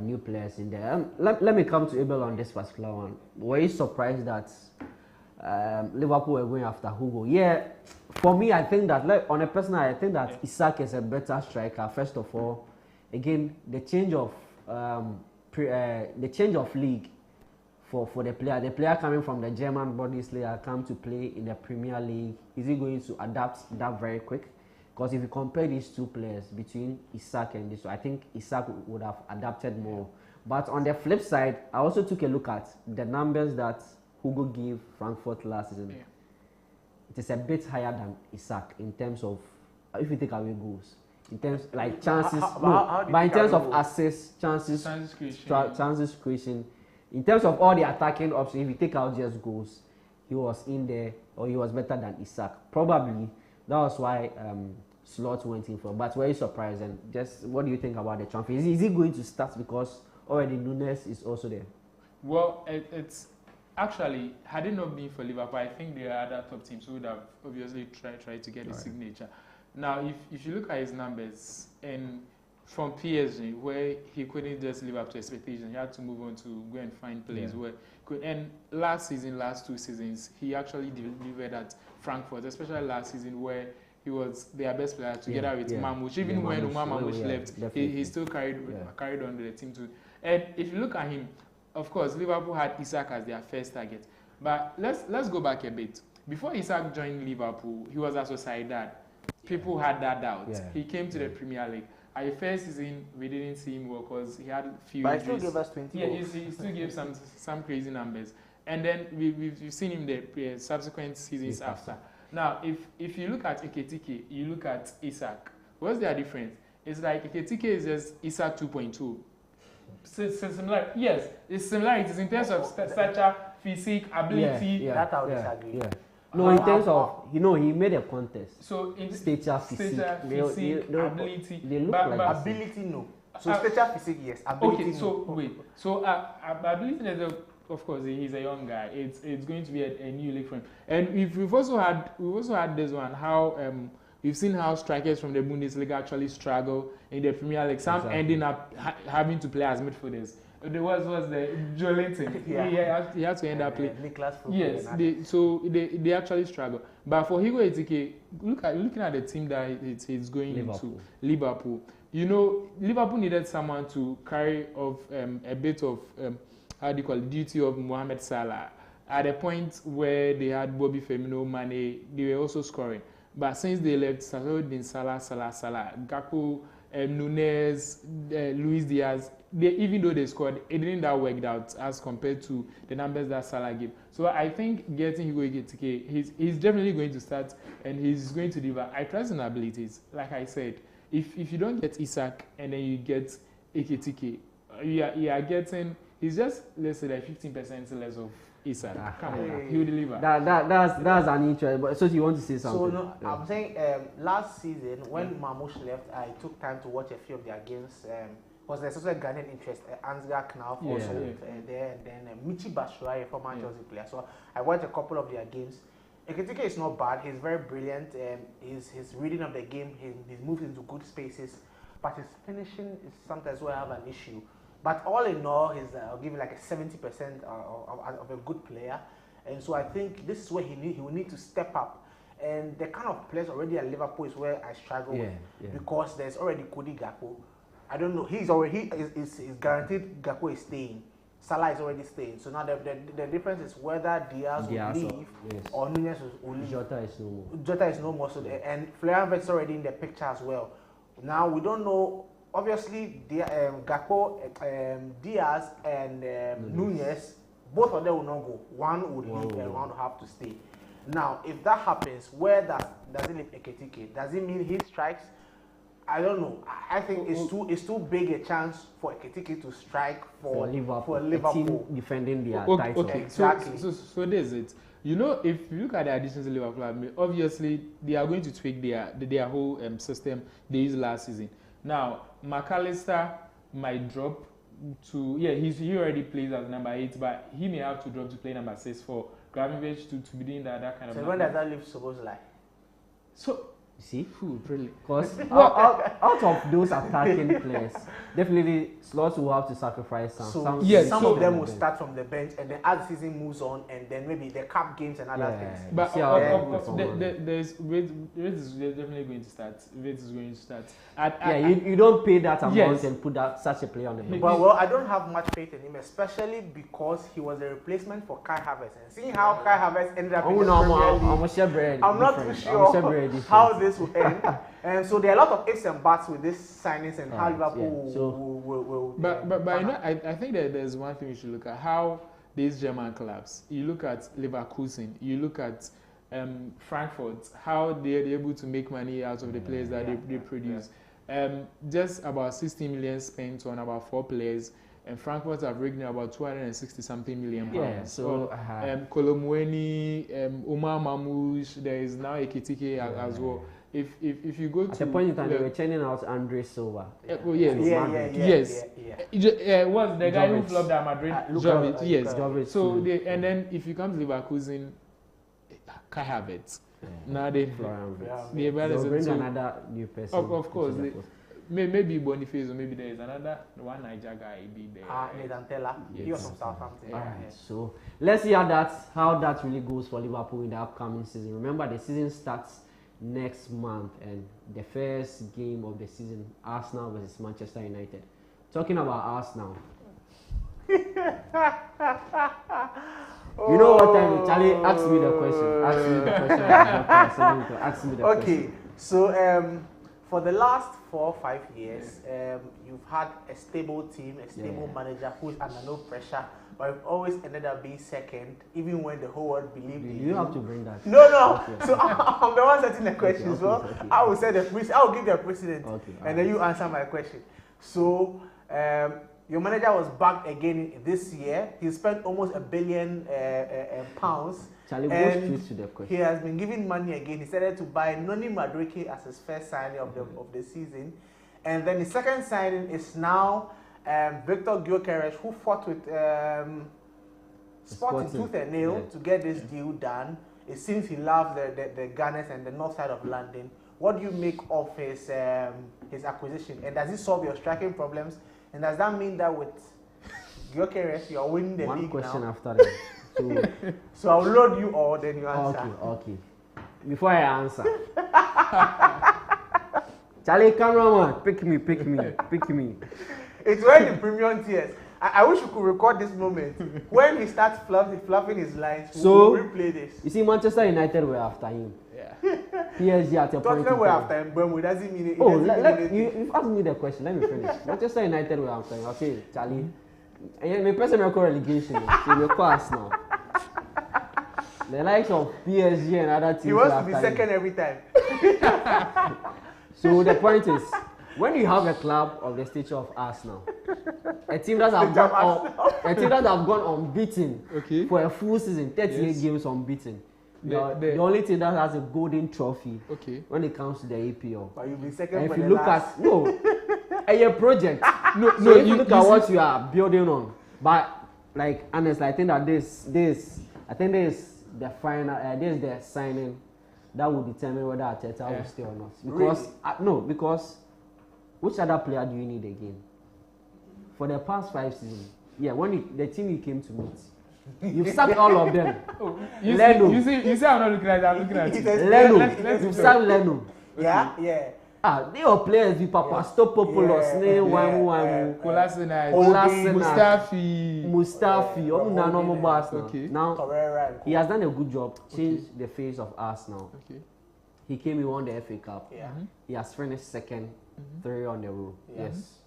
new players in there. Let me come to Abel on this particular one. Were you surprised that Liverpool were going after Hugo? Yeah, for me, I think that, like, on a personal, I think that Isak is a better striker. First of all, again, the change of league for the player coming from the German Bundesliga come to play in the Premier League. Is he going to adapt that very quick? Because if you compare these two players between Isak and this, I think Isak would have adapted more. But on the flip side, I also took a look at the numbers that Hugo gave Frankfurt last season. Yeah. It is a bit higher than Isak in terms of, if you take away goals, in terms like chances, but in terms of assists, chances creation, in terms of all the attacking options, if you take out just goals, he was in there, or he was better than Isak. Probably that was why Slot went in for. But were you surprised? And just what do you think about the transfer? Is he going to start because already Nunes is also there? Well, it's actually, had it not been for Liverpool, I think there are other top teams who would have obviously tried to get his signature. Now, if you look at his numbers, and from PSG, where he couldn't just live up to expectations, he had to move on to go and find players where could. And last 2 seasons, he actually delivered at Frankfurt, especially last season where he was their best player together with Mamouche. Even when Umar Mamouche left, he still carried on the team too. And if you look at him, of course, Liverpool had Isak as their first target. But let's go back a bit. Before Isak joined Liverpool, he was at Sociedad. People had that doubt. Yeah. He came to the Premier League. At the first season, we didn't see him well because he had a few injuries. But he still gave us 20 goals. He still gave some crazy numbers. And then we've seen him the subsequent seasons after. Now, if you look at Ekitike, you look at Isak, what's their difference? It's like Ekitike is just Isak 2.2. Similar, yes, it's similarities in terms of stature, physique, ability. That I would disagree. No, in terms of, he made a contest. So in stature, physique, ability. They look like ability, no. So stature, physique, yes. Ability, okay, so no. Wait. So ability, of course, he's a young guy. It's going to be a new league for him. And we've also had this one, how we've seen how strikers from the Bundesliga actually struggle in the Premier League. Some ending up having to play as midfielders. There was the Joelinton. He had to end up playing. Yes, they actually struggle. But for Hugo Ekitike, looking at the team that it's going into, Liverpool. You know, Liverpool needed someone to carry off a bit of duty of Mohamed Salah. At a point where they had Bobby Firmino, Mane, they were also scoring. But since they left, Salah, Gakpo, Nunes, Luis Diaz, even though they scored, it didn't that worked out as compared to the numbers that Salah gave. So I think getting Hugo Ekitike, he's definitely going to start and he's going to deliver. I trust in abilities. Like I said, if you don't get Isak and then you get Ekitike, you are getting, he's just, let's say, like 15% less of Isak. Come on, he'll deliver. That's an interest. But so you want to say something? So no, I'm saying last season when Mamouche left, I took time to watch a few of their games. Because there's also a Ghanaian interest. Ansgar Knauf also there, and then Michi Batshuayi, a former Chelsea player. So I watched a couple of their games. Ekitike is not bad. He's very brilliant. His reading of the game, he's moved into good spaces, but his finishing is sometimes where I have an issue. But all in all, I'll give you like a 70% of a good player. And so I think this is where he will need to step up. And the kind of players already at Liverpool is where I struggle with. Because there's already Cody Gakpo. I don't know, he's guaranteed Gakpo is staying. Salah is already staying. So now the difference is whether Diaz will leave or Nunes will leave. Jota is no more. Jota is no more. So and Florian Wirtz is already in the picture as well. Now we don't know. Obviously, Gakpo, Diaz, and Nunes, both of them will not go. One would leave and one will have to stay. Now, if that happens, where does it leave Ekitike? Does it mean he strikes? I don't know. I think it's too big a chance for Ekitike to strike for Liverpool. A team defending their title. Okay, exactly. So there's it. You know, if you look at the additions to Liverpool, obviously they are going to tweak their whole system they used last season. Now, McAllister might drop to, he already plays as number 8, but he may have to drop to play number 6 for Gravenberch to be doing that kind of. So when does that leave Szoboszlai? So, you see? Really? Because out of those attacking players, definitely Slots will have to sacrifice some. Some of them will start from the bench, and then as the season moves on, and then maybe the cup games and other things. But there's is definitely going to start. Wade is going to start. You don't pay that amount and put such a player on the bench. But well, I don't have much faith in him, especially because he was a replacement for Kai Havertz. And seeing how Kai Havertz ended up in the Premier League, I'm not too sure how this will end. And so there are a lot of ifs and buts with these signings and how Liverpool will. But you know, I think that there's one thing we should look at: how these German clubs. You look at Leverkusen, you look at Frankfurt, how they're able to make money out of the players that they produce. Just about 60 million spent on about 4 players. And Frankfurt have rigged about 260 something million pounds. Yeah, so Kolomoueni, Omar Mamouche, there is now Ekitike as well. If you go at the point in time they were churning out Andre Silva. Yes. Was the guy who flopped at Madrid? Jovic. So and then if you come to Leverkusen, Kai Havertz. Now they bring another new person. Of course. Maybe Boniface or maybe there is another one Niger guy be there. Nathan Taylor. He was from Southampton. So let's see how that really goes for Liverpool in the upcoming season. Remember, the season starts next month, and the first game of the season, Arsenal versus Manchester United. Talking about Arsenal. You know what time, Charlie? Ask me the question. Okay, so for the last 4 or 5 years, you've had a stable team, a stable manager who is under no pressure, but you've always ended up being second, even when the whole world believed in you. You have to bring that. No. Okay. So I'm the one setting the question. I will say I will give the precedent, and then you answer my question. So your manager was back again this year. He spent almost £1 billion pounds. Charlie, go straight to the question. He has been giving money again. He started to buy Noni Madueke as his first signing of the season. And then the second signing is now Victor Gyökeres, who fought with Sporting tooth and nail to get this deal done. It seems he loves the Gunners and the north side of London. What do you make of his acquisition? And does it solve your striking problems? And does that mean that with Gyökeres, you're winning the league now? One question after that. So I'll load you all, then you answer. Okay. Before I answer. Charlie, cameraman, pick me. It's when the premium tiers. I wish you could record this moment. When he starts fluffing his lines, we'll replay this. You see, Manchester United were after him. Yeah. PSG at a point. Tottenham were after Mbeumo. Doesn't mean it. You've asked me the question. Let me finish. Manchester United were after. I'll say Charlie. And my person record relegation. So your class now. The likes of PSG and other teams. He wants to be second every time. So the point is, when you have a club of the stature of Arsenal, a team that have gone unbeaten for a full season, 38 games unbeaten. The only team that has a golden trophy when it comes to the APL. But you'll be second. And if you look at a project, if you look at what you are building on, but like honestly, I think that this is the final. This is the signing that will determine whether Arteta will stay or not. Because because which other player do you need again? For the past 5 seasons, when the team you came to meet, you've sacked all of them. Leno. You see, I'm not looking at that. I'm looking at you. Leno. You've sacked Leno. Yeah. They are players with Papastopoulos, Kolasinac, Mustafi. Now, he has done a good job, changed the face of Arsenal. He came, he won the FA Cup. He has finished second, 3 on the row. Yes.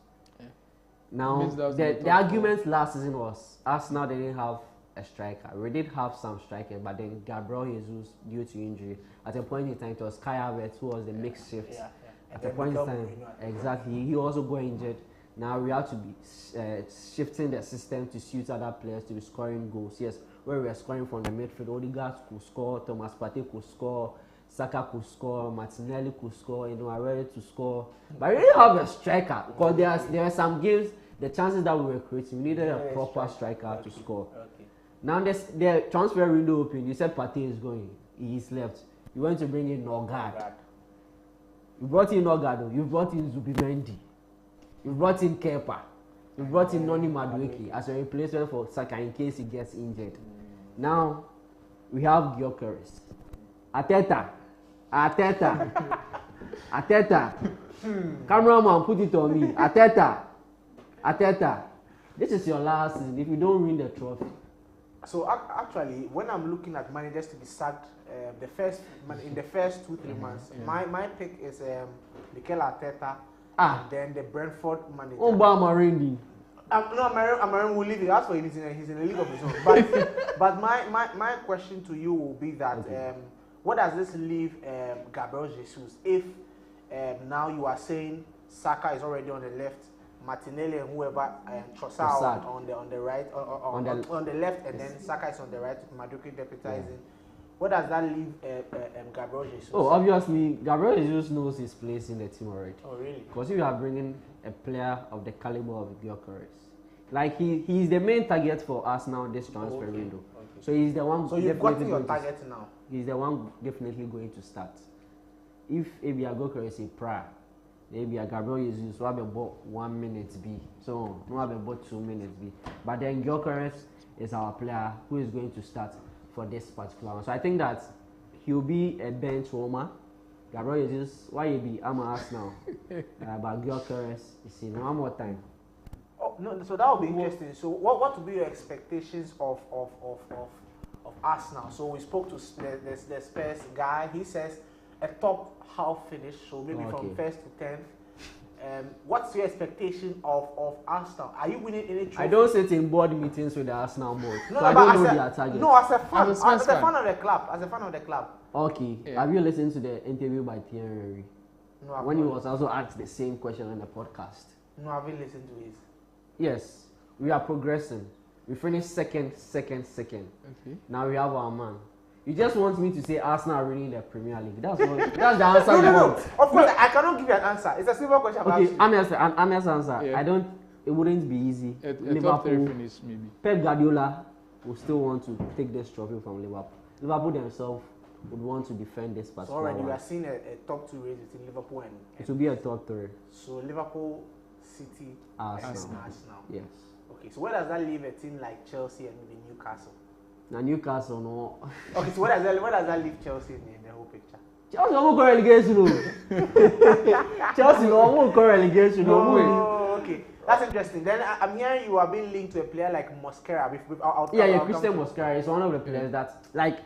Now, the argument last season was Arsenal didn't have a striker. We did have some strikers, but then Gabriel Jesus, due to injury, at a point in time, it was Kai Havertz who was the makeshift. At a point in time, exactly, he also got injured. Now we have to be shifting the system to suit other players to be scoring goals. Yes, where we are scoring from the midfield, Odegaard could score, Thomas Partey could score, Saka could score, Martinelli could score, are ready to score. But we didn't have a striker because there are some games, the chances that we were creating, we needed a proper striker to score. Now the transfer window open. You said Partey is going, he's left. You went to bring in Norgard. You brought in Norgard, you brought in Zubimendi, you brought in Kepa, you brought in Noni Madueke as a replacement for Saka in case he gets injured. Now we have Gyökeres. Arteta. Cameraman, put it on me. Arteta. This is your last season if you don't win the trophy. So actually, when I'm looking at managers to be sacked, in the first 2-3 months, my pick is Mikel Arteta, and then the Brentford manager. Amarendi. Amarendi will leave it. As for him, he's in a league of his own. But my question to you will be that what does this leave Gabriel Jesus if now you are saying Saka is already on the left, Martinelli and whoever Trossard on the right on the left, and then Saka is on the right, Madueke deputizing. What does that leave Gabriel Jesus? Obviously, Gabriel Jesus knows his place in the team already. Oh, really? Because if you are bringing a player of the caliber of Gyökeres, like he's the main target for us now this transfer window. So he's the one. So you've got your target now. He's the one definitely going to start. If Gyökeres is a prior, maybe a Gabriel Jesus will have about 1 minute B. So no have about 2 minutes B. But then Gyökeres is our player who is going to start for this particular one. So I think that he'll be a bench warmer. Gabriel Jesus, why you be? I'm asked now. But Gyökeres is in one more time. Oh, no, so that will be interesting. So what would be your expectations of Arsenal? So we spoke to the Spurs guy. He says a top half finish, so maybe from 1st to 10th. What's your expectation of Arsenal? Are you winning any trophy? I don't sit in board meetings with the Arsenal board. No, so I don't know their target. No, as a fan of the club. Okay. Yeah. Have you listened to the interview by Thierry? No, when he was also asked the same question on the podcast? No, I haven't listened to his. Yes, we are progressing. We finished second. Okay. Now we have our man. You just want me to say Arsenal are winning the Premier League. That's the answer you want. Of course, I cannot give you an answer. It's a simple question. Okay, honest answer. Yeah. It wouldn't be easy. Top 3 finish, maybe. Pep Guardiola will still want to take this trophy from Liverpool. Liverpool themselves would want to defend this particular. So already we are seeing a top 2 race between Liverpool and it will be a top 3. So Liverpool, City, Arsenal. Yes. Okay, so where does that leave a team like Chelsea and maybe Newcastle? Now Newcastle, no. Okay, so where does that leave Chelsea in the whole picture? Chelsea won't go relegation. Chelsea won't go relegation. Oh, okay. That's interesting. Then I'm hearing you are being linked to a player like Mosquera. Christian Mosquera is one of the players that, like,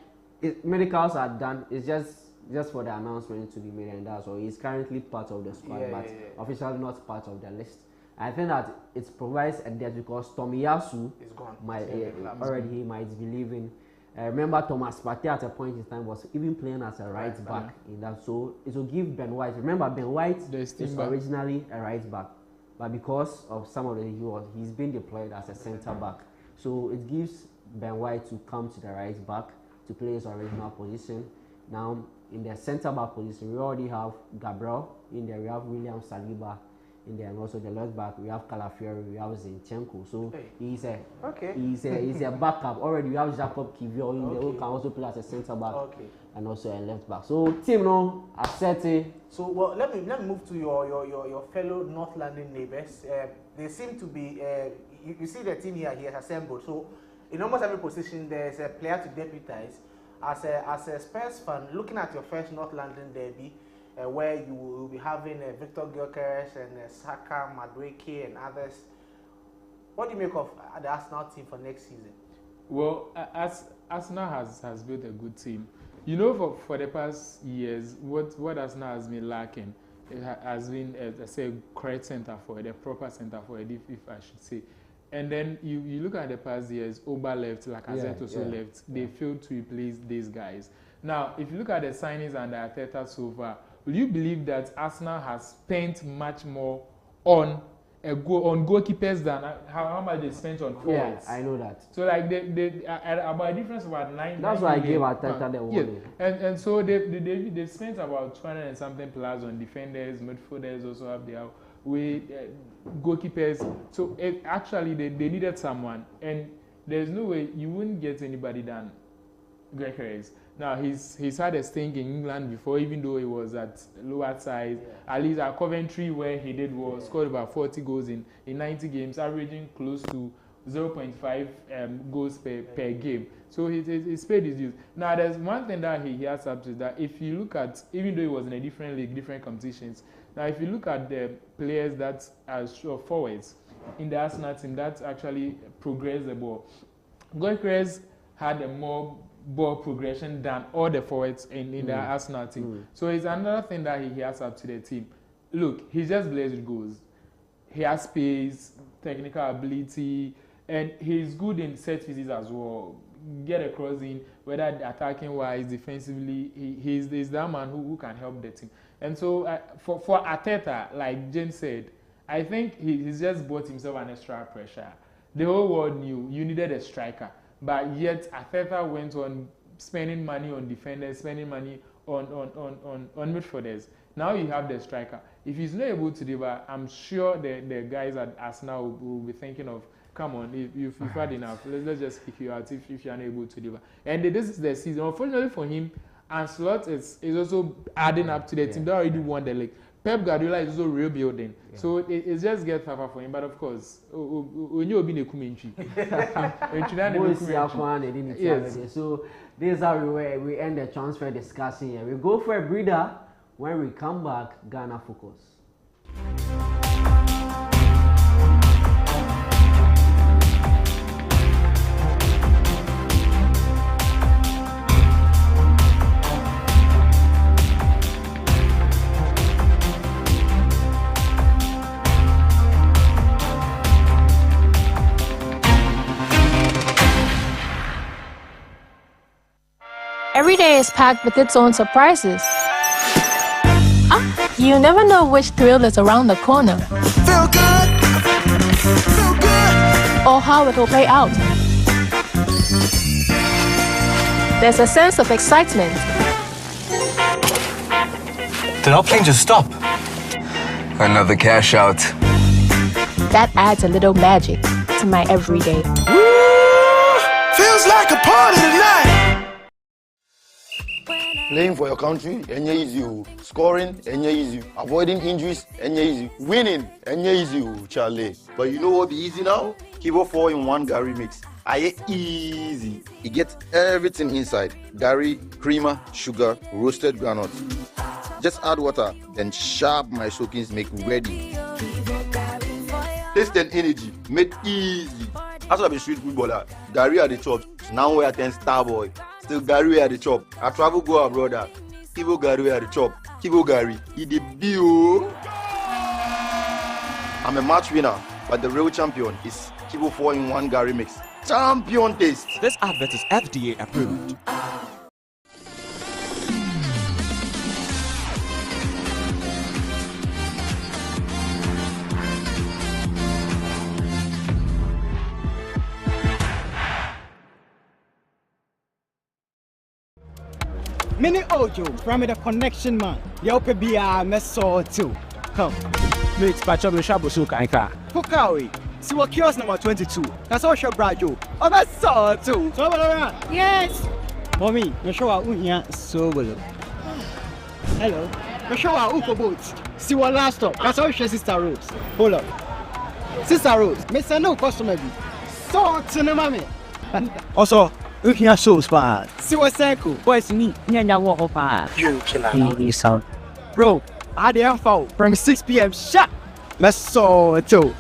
medicals are done. It's just just for the announcement to be made, and that's all. He's currently part of the squad, but officially not part of the list. I think that it provides a debt because Tomiyasu is gone. He might be leaving. Remember, Thomas Partey at a point in time was even playing as a right back in that, so it will give Ben White. Remember, Ben White is originally a right back, but because of some of he's been deployed as a centre back, so it gives Ben White to come to the right back to play his original position. Now, in the centre back position, we already have Gabriel in there, we have William Saliba in there, and also the left back we have Calafiori, we have Zinchenko. So he's a backup. Already we have Jacob Kivior in there who can also play as a centre back and also a left back. So team no accepted. So well, let me move to your fellow North London neighbours. They seem to be you see the team here he has assembled. So in almost every position there's a player to deputize. As a Spurs fan, looking at your first North London derby, where you will be having Victor Gyökeres and Saka, Madueke and others, what do you make of the Arsenal team for next season? Well, Arsenal has built a good team. You know, for the past years, what Arsenal has been lacking, it has been a correct centre forward, a proper centre forward, if I should say. And then you look at the past years, Oba left, Lacazette also left. They failed to replace these guys. Now, if you look at the signings and the Arteta so far, will you believe that Arsenal has spent much more on goalkeepers than how much they spent on forwards? Yeah, I know that. So like they about a difference of about 9. That's why I gave Arteta the warning. And so they spent about 200 and something plus on defenders, midfielders also have their with goalkeepers. So actually they needed someone, and there's no way you wouldn't get anybody than Gyökeres. Now he's had a stint in England before, even though he was at lower size. At least at Coventry, where he scored about 40 goals in 90 games, averaging close to 0.5 goals per game. So he's paid his dues. Now there's one thing that he has up to that. If you look at, even though he was in a different league, different competitions, now if you look at the players that are forwards in the Arsenal team that actually progress the ball, Gyökeres had a more ball progression than all the forwards in the Arsenal team. So it's another thing that he has up to the team. Look, he just blazed with goals. He has pace, technical ability, and he's good in set pieces as well. Get across in, whether attacking wise, defensively, he's that man who can help the team. And so for Arteta, like Jane said, I think he's just bought himself an extra pressure. The whole world knew you needed a striker, but yet Arteta went on spending money on defenders, spending money on midfielders. Now you have the striker. If he's not able to deliver, I'm sure the guys at Arsenal will be thinking of, come on, if you've had enough, let's just kick you out if you're unable to deliver. And this is the season. Unfortunately for him, Ancelotti is also adding up to the team that already won the league. Pep Guardiola is also rebuilding. So it just gets tougher for him. But of course, when you'll be yes. So this is how we end the transfer discussion here. We go for a breather. When we come back, Ghana Focus. Every day is packed with its own surprises. You never know which thrill is around the corner. Feel good. Feel good. Or how it will play out. There's a sense of excitement. Did our plane just stop? Another cash out. That adds a little magic to my everyday. Woo! Feels like a party tonight. Playing for your country, easy. Scoring, easy. Avoiding injuries, easy. Winning, easy, Charlie. But you know what be easy now? Kivo 4-in-1 Gary mix. Easy. You get everything inside. Gary, creamer, sugar, roasted granules. Just add water, then sharp my soakings make ready. Taste and energy, make easy. As I be street footballer, Gary at the top. Now we attend Starboy. Still Gary at the top. I travel go abroad. Kibo Gary at the chop. Kibo Gary, he the bio. I'm a match winner, but the real champion is Kibo 4-in-1 Gary mix. Champion taste. This advert is FDA approved. Mini Ojo from the connection man. Yo pe bia me so too. Come. Mate, patch up the shop so kanka. Pukawi. See what kiosk number 22. That's all your brajo. Oh, that's so too. So yes. Mommy, me show unya so well. Hello. Me show uko boats. See what last stop. That's all your Sister Rose. Hold up. Sister Rose, me say no customer be. So to no mommy. Also, you can show spot. See what's cool. Boys, me, nyanya walk up. You killer. Bro, I dare fall from 6 p.m. Shut. Let's so too.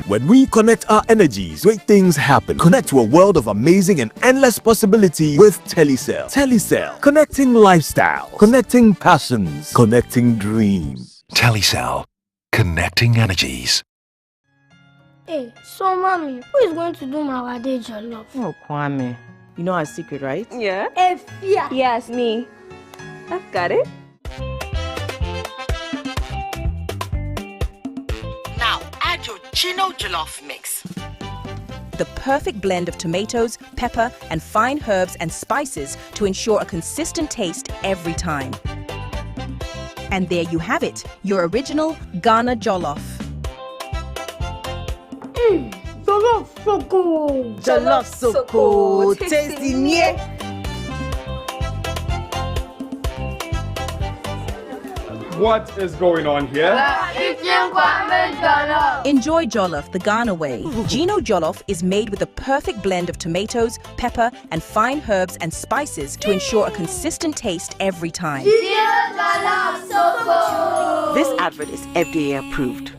When we connect our energies, great things happen. Connect to a world of amazing and endless possibility with Telecell. Telecell, connecting lifestyle, connecting passions, connecting dreams. Telecell, connecting energies. Hey, so mommy, who is going to do my weekday jollof? Oh, Kwame. You know our secret, right? Yeah. Efia. Yes, me. I've got it. Now add your Chino jollof mix. The perfect blend of tomatoes, pepper, and fine herbs and spices to ensure a consistent taste every time. And there you have it, your original Ghana jollof. Jollof so cool. Jollof so cool. Tasty nye. What is going on here? Enjoy jollof the Ghana way. Gino jollof is made with the perfect blend of tomatoes, pepper, and fine herbs and spices to ensure a consistent taste every time. This advert is FDA approved.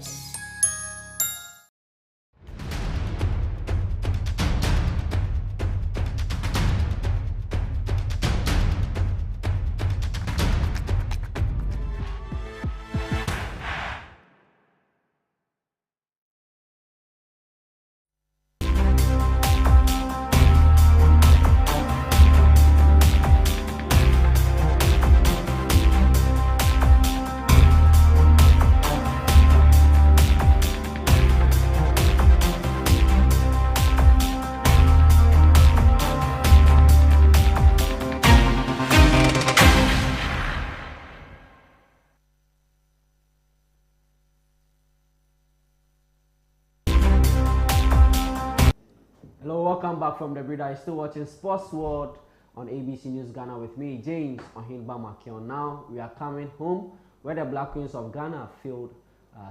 Hello, welcome back from the breeder. You're still watching Sports World on ABC News Ghana with me, James OFORI. Now we are coming home where the Black Queens of Ghana failed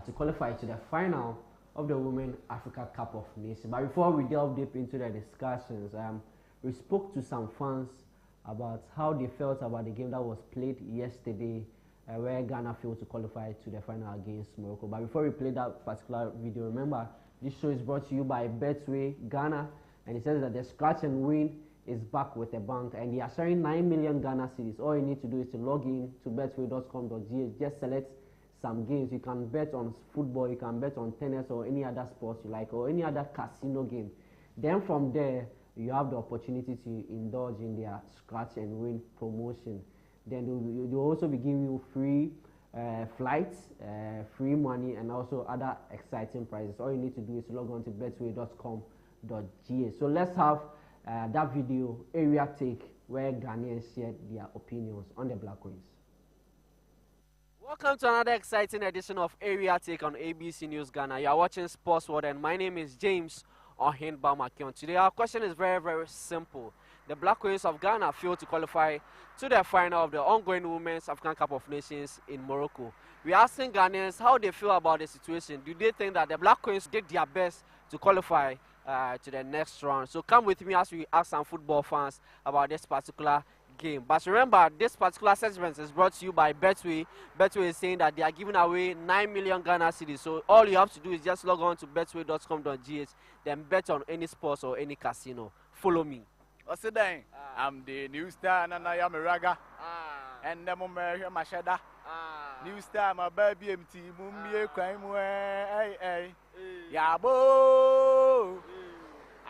to qualify to the final of the Women Africa Cup of Nations. But before we delve deep into the discussions, we spoke to some fans about how they felt about the game that was played yesterday, where Ghana failed to qualify to the final against Morocco. But before we play that particular video, remember this show is brought to you by Betway Ghana, and it says that the scratch and win is back with a bank, and they are sharing 9 million Ghana cedis. All you need to do is to log in to betway.com.gh. Just select some games. You can bet on football, you can bet on tennis or any other sports you like, or any other casino game. Then from there, you have the opportunity to indulge in their scratch and win promotion. Then they'll also be giving you free flights, free money, and also other exciting prizes. All you need to do is log on to betway.com.gh. So let's have that video area take where Ghanaians shared their opinions on the Black Queens. Welcome to another exciting edition of Area Take on ABC News Ghana. You are watching Sports World, and my name is James OFORI. Today our question is very, very simple. The Black Queens of Ghana failed to qualify to the final of the ongoing Women's African Cup of Nations in Morocco. We are asking Ghanaians how they feel about the situation. Do they think that the Black Queens did their best to qualify to the next round? So come with me as we ask some football fans about this particular game. But remember, this particular segment is brought to you by Betway. Betway is saying that they are giving away 9 million Ghana cedis. So all you have to do is just log on to betway.com.gh, then bet on any sports or any casino. Follow me. What's the name? I'm the new star, and I am a raga. And the moment my shadow. New star, my baby MT, Mummy, crime, hey, Yabo.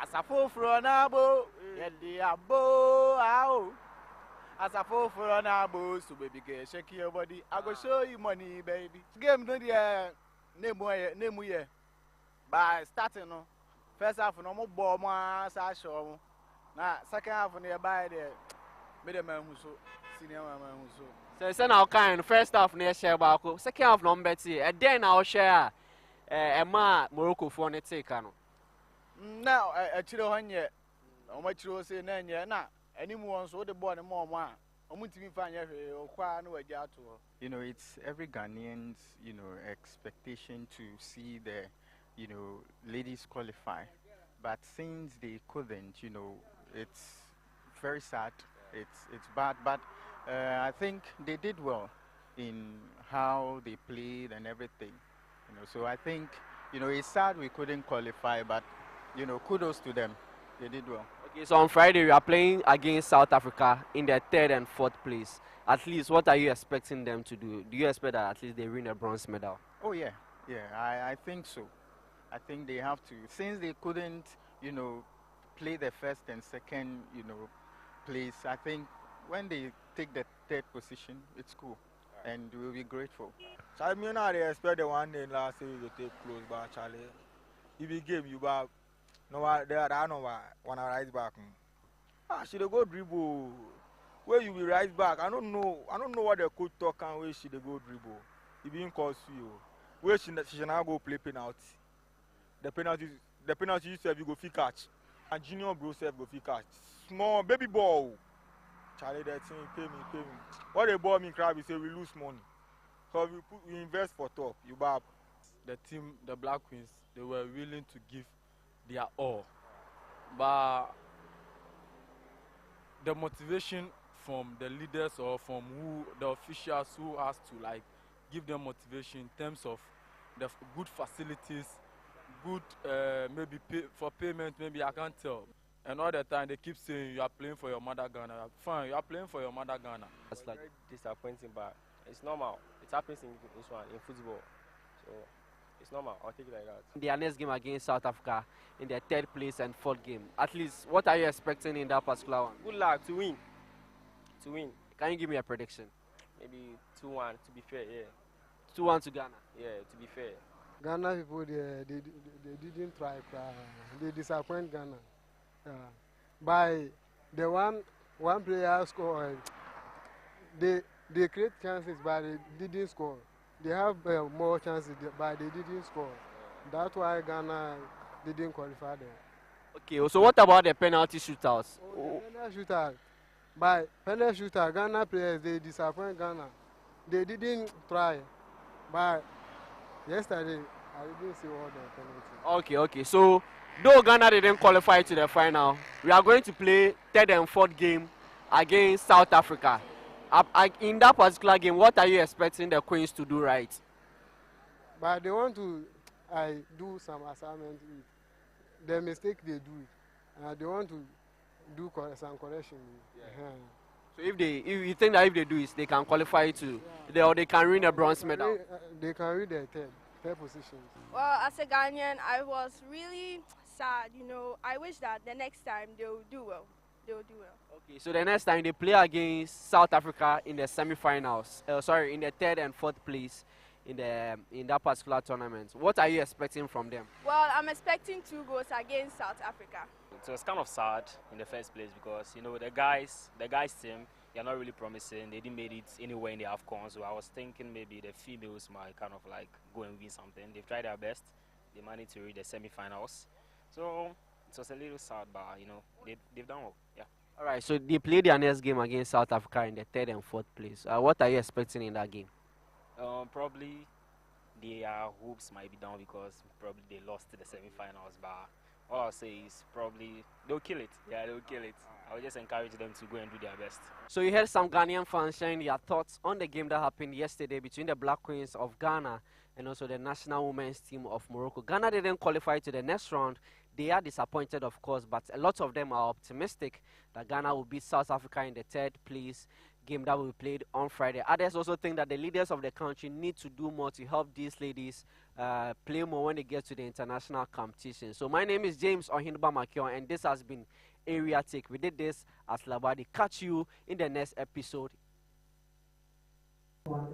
As a fool for an abo, yet the abo, as a fool for an abo, so baby, shake your body. I go show you money, baby. Game no name we by starting no. First half no more ball, my show. Now, second half on the by there, middle man who so senior man who so. So it's now kind first half near share Bako, second half no Betty, and then I'll share a Morocco for the take. Now, I chill on yet. How much you say, Nanya, now, anyone so the boy and more. I'm going to find or quite no idea to her. You know, it's every Ghanaian's, you know, expectation to see the, you know, ladies qualify. But since they couldn't, you know, it's very sad. It's bad. But I think they did well in how they played and everything. You know, so I think, you know, it's sad we couldn't qualify, but you know, kudos to them. They did well. Okay, so on Friday we are playing against South Africa in their 3rd and 4th place. At least, what are you expecting them to do? Do you expect that at least they win a bronze medal? Oh yeah, I think so. I think they have to, since they couldn't, you know, play the 1st and 2nd, you know, place. I think when they take the 3rd position, it's cool, and we'll be grateful. So I mean, I expect the one day last year to take close, but Charlie, if you give you back. No, there I know when I rise back. She go dribble. Where you will rise back? I don't know what the coach talk and where she go dribble. It being cause you. Where she should now go play penalty. The penalty you say you go fit catch. And junior bro self go fit catch. Small baby ball. Charlie, that thing pay me. What they bought me crab is say we lose money. So we invest for top. You buy the team, the Black Queens, they were willing to give their all, but the motivation from the leaders or from the officials who has to like give them motivation in terms of the good facilities, good maybe for payment, maybe I can't tell. And all the time they keep saying you are playing for your mother Ghana. Fine, you are playing for your mother Ghana. It's like very disappointing, but it's normal. It happens in football, so. It's normal. I'll take it like that. Their next game against South Africa in their 3rd place and 4th game. At least, what are you expecting in that particular one? Good luck to win. Can you give me a prediction? Maybe 2-1 to be fair. Yeah. 2-1 to Ghana. Yeah, to be fair. Ghana people they didn't try. They disappoint Ghana. By the one player score, they create chances, but they didn't score. They have more chances, but they didn't score. That's why Ghana didn't qualify them. Okay, so what about the penalty shootouts? Penalty shootout. By penalty shootout, Ghana players, they disappoint Ghana. They didn't try. But yesterday, I didn't see all the penalties. Okay. So, though Ghana didn't qualify to the final, we are going to play 3rd and 4th game against South Africa. In that particular game, what are you expecting the Queens to do right? But they want to do some assignment with the mistake they do. They want to do some correction. Yeah. So if you think that if they do it, they can qualify to, or they can win a bronze medal. They can win the third position. Well, as a Ghanaian, I was really sad. You know, I wish that the next time they will do well. Okay, so the next time they play against South Africa in the semi-finals, in the 3rd and 4th place in that particular tournament, what are you expecting from them? Well, I'm expecting 2 goals against South Africa. It was kind of sad in the first place because, you know, the guys team, they're not really promising. They didn't make it anywhere in the AFCON, so I was thinking maybe the females might kind of like go and win something. They've tried their best. They managed to reach the semi-finals. So it was a little sad, but, you know, they've done well, yeah. All right, so they played their next game against South Africa in the 3rd and 4th place. What are you expecting in that game? Probably their hopes might be down because probably they lost to the semi-finals, but all I'll say is probably they'll kill it. Yeah, they'll kill it. I would just encourage them to go and do their best. So you heard some Ghanaian fans sharing their thoughts on the game that happened yesterday between the Black Queens of Ghana and also the national women's team of Morocco. Ghana didn't qualify to the next round. They are disappointed, of course, but a lot of them are optimistic that Ghana will beat South Africa in the third place game that will be played on Friday. Others also think that the leaders of the country need to do more to help these ladies play more when they get to the international competition. So my name is James OFORI, and this has been Area Take. We did this as Labadi. Catch you in the next episode. So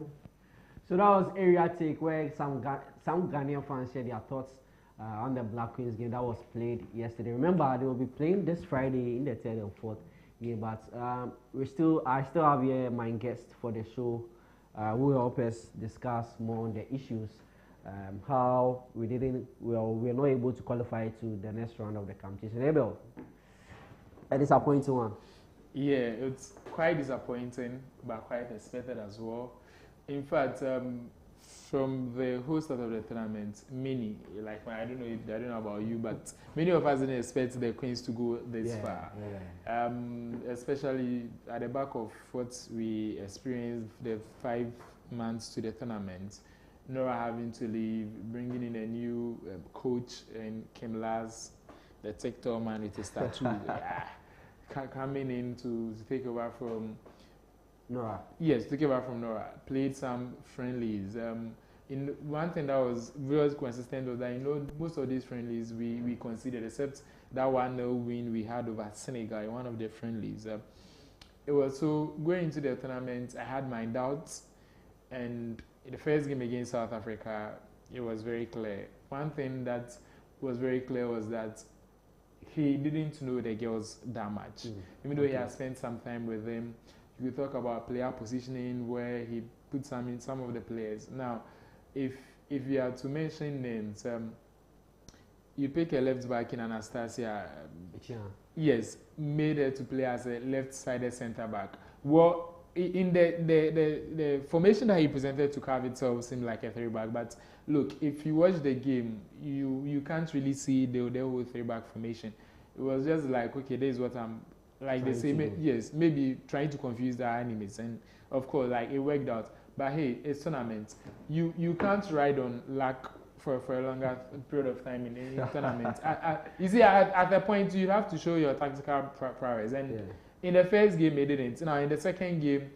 that was Area Take, where some Ghanaian fans shared their thoughts on the Black Queens game that was played yesterday. Remember, they will be playing this Friday in the third and fourth game, but I still have here my guest for the show who will help us discuss more on the issues, how we're not able to qualify to the next round of the competition. Abel, a disappointing one. Yeah, it's quite disappointing, but quite expected as well. In fact, from the whole start of the tournament, many, like I don't know about you, but many of us didn't expect the Queens to go this far. Yeah. Especially at the back of what we experienced the 5 months to the tournament. Nora having to leave, bringing in a new coach and Kim Lars, the TikTok man with his tattoo, coming in to take over from Nora. Yes, take over from Nora. Played some friendlies. In one thing that was very consistent was that most of these friendlies we conceded, except that 1-0 win we had over Senegal in one of the friendlies. It was so going into the tournament, I had my doubts, and in the first game against South Africa, it was very clear. One thing that was very clear was that he didn't know the girls that much. Even though he had spent some time with them, you talk about player positioning where he put some of the players. Now, if you are to mention names, you pick a left back in Anastasia. Yes, made her to play as a left-sided centre back. Well, in the formation that he presented to carve itself seemed like a 3-back. But look, if you watch the game, you can't really see the whole 3-back formation. It was just like, okay, this is what I'm. Like they say, yes, maybe trying to confuse the enemies, and of course, like it worked out. But hey, it's tournament. You can't ride on luck for a longer period of time in tournament. You see, at the point you have to show your tactical prowess, and in the first game it didn't. Now in the second game,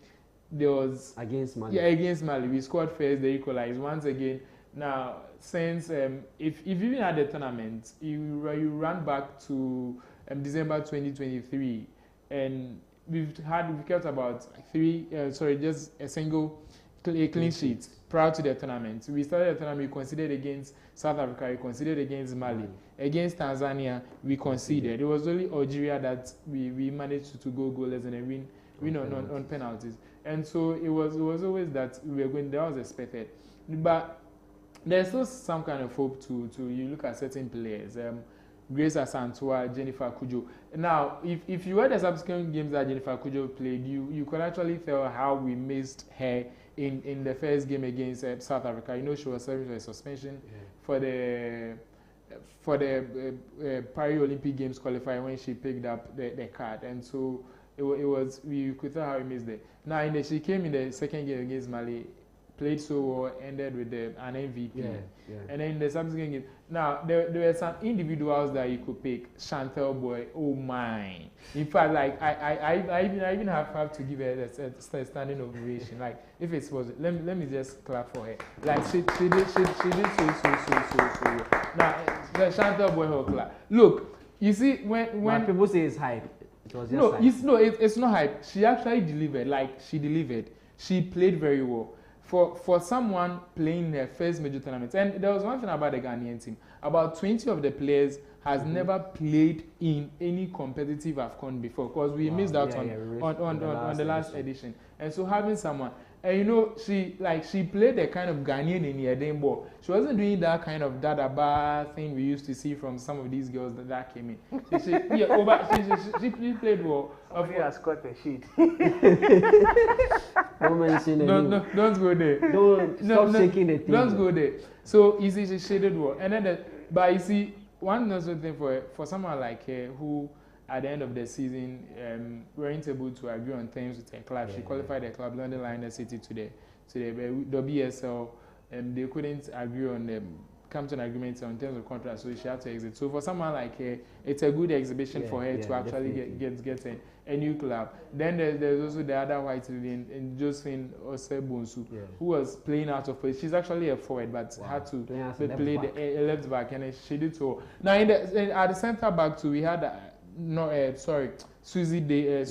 there was against Mali. Yeah, against Mali, we scored first, they equalized once again. Now, since if you even had the tournament, you run back to December 2023, and we've kept about just a single clean sheet prior to the tournament. We started the tournament, we conceded against South Africa, we conceded against Mali. Against Tanzania, we conceded. It was only Algeria that we managed to go goalless and then win on penalties. And so it was always that we were going, that was expected. But there's still some kind of hope to you look at certain players. Grace Asantua, Jennifer Kujo. Now, if you were the subsequent games that Jennifer Kujo played, you could actually tell how we missed her in the first game against South Africa. She was serving for a suspension for the Paris Olympic Games qualifier when she picked up the card, and so you could tell how we missed it. Now, she came in the second game against Mali, played so well, ended with an MVP. And then in the subsequent game, now there were some individuals that you could pick. Chantel Boy, oh my! In fact, like I even have to give her a standing ovation. Like if it's was, let me just clap for her. Like she did so well. Now the Chantel Boy her clap. Look, you see when people say it's hype, it was just hype. It's not hype. She actually delivered. Like she delivered. She played very well. For someone playing their first major tournament, and there was one thing about the Ghanaian team, about 20 of the players has never played in any competitive AFCON before, because we missed out on the last edition. And so having someone, and she played the kind of Ghanaian in Edinburgh. She wasn't doing that kind of dadaba thing we used to see from some of these girls that came in. She played well. She has caught a sheet. Don't go there. Stop shaking the thing. Don't go there. So you see, she did well. And then, but you see, one other thing for someone like her who at the end of the season, weren't able to agree on terms with the club. She qualified the club, London Lioness City, to the WSL. They couldn't agree on come to an agreement on terms of contract, so she had to exit. So for someone like her, it's a good exhibition for her to actually get a new club. Then there's also the other white lady in Josephine Osebunsu, who was playing out of place. She's actually a forward, but had to play the left back, and she did so. Now at the centre back too, we had Susie Dia,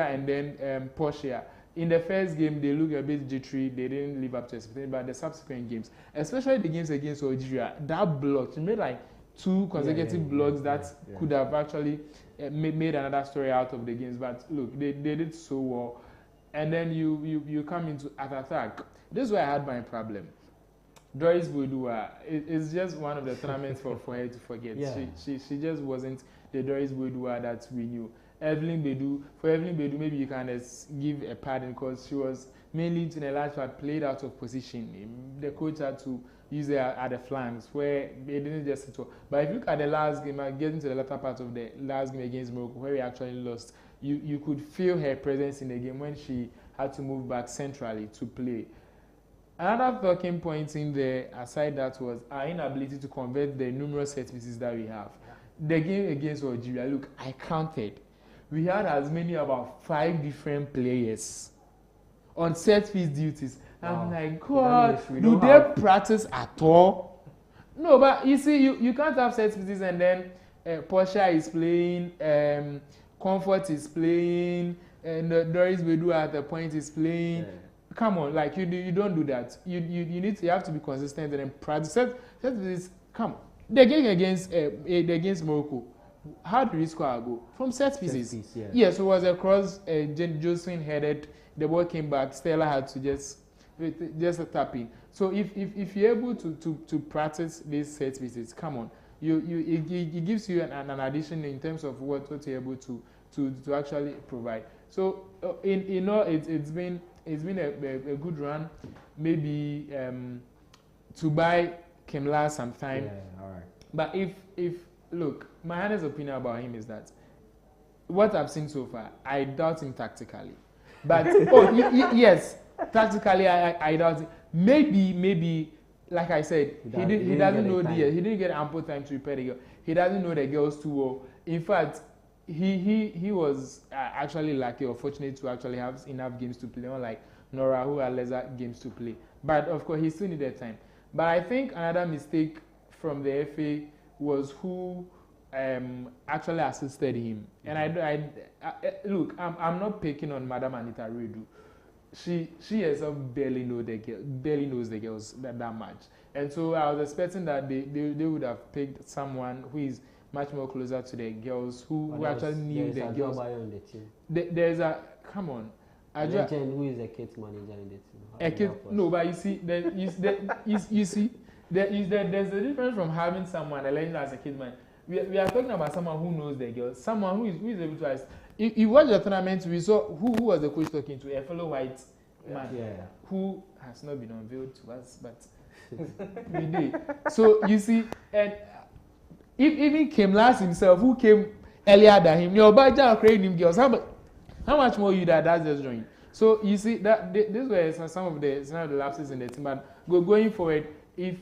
and then Portia. In the first game, they looked a bit jittery. They didn't live up to expectations. But the subsequent games, especially the games against Algeria, that block, she made like 2 consecutive blocks that could have actually made another story out of the games. But look, they did so well. And then you come into attack. This is where I had my problem. Doris Boudua is just one of the tournaments for her to forget. She just wasn't the Doris Boudua that we knew. Evelyn Bedu, maybe you can give a pardon because she was mainly to the large part played out of position. The coach had to use her at the flanks where they didn't just sit. But if you look at the last game, getting to the latter part of the last game against Morocco, where we actually lost, you could feel her presence in the game when she had to move back centrally to play. Another talking point in there, aside that, was our inability to convert the numerous set pieces that we have. The game against Algeria, look, I counted. We had as many about 5 different players on set piece duties. Wow. I'm like, God, do they practice at all? No, but you see, you can't have set pieces and then Portia is playing, Comfort is playing, and Doris Bedu at the point is playing. Come on, like you don't do that. You have to be consistent and then practice. Set pieces, come on. The game against Morocco. How did we score a goal? From set pieces. Yes, it was a cross. Josephine headed. The ball came back. Stella had to just a tap in. So if you're able to practice these set pieces, come on, it gives you an addition in terms of what you're able to actually provide. So it's been a good run. Maybe to buy Kemla some time. Yeah, all right. But if look, my honest opinion about him is that what I've seen so far, I doubt him tactically. But yes, tactically I doubt it. Maybe like I said, he doesn't know he didn't get ample time to prepare the girl. He doesn't know the girls too well. In fact, he was actually lucky or fortunate to actually have enough games to play, unlike Nora, who had lesser games to play. But of course, he still needed time. But I think another mistake from the FA was who actually assisted him. And I look, I'm not picking on Madam Anita Redu. She herself barely knows the girls that much. And so I was expecting that they would have picked someone who is much more closer to the girls, who actually knew the girls. On the team. There's a, come on. Legend, who is the kids manager in the team? No, but you see, there's a difference from having someone, a legend as a kid man. We are talking about someone who knows the girls, someone who is able to ask. If you watch the tournament, we saw who was the coach talking to, a fellow white man who has not been unveiled to us, but we did. So you see, and even Kemlas himself, who came earlier than him, your budget creating him girls. How much more you that's just joined? So you see that this were some of the lapses in the team. But going forward, if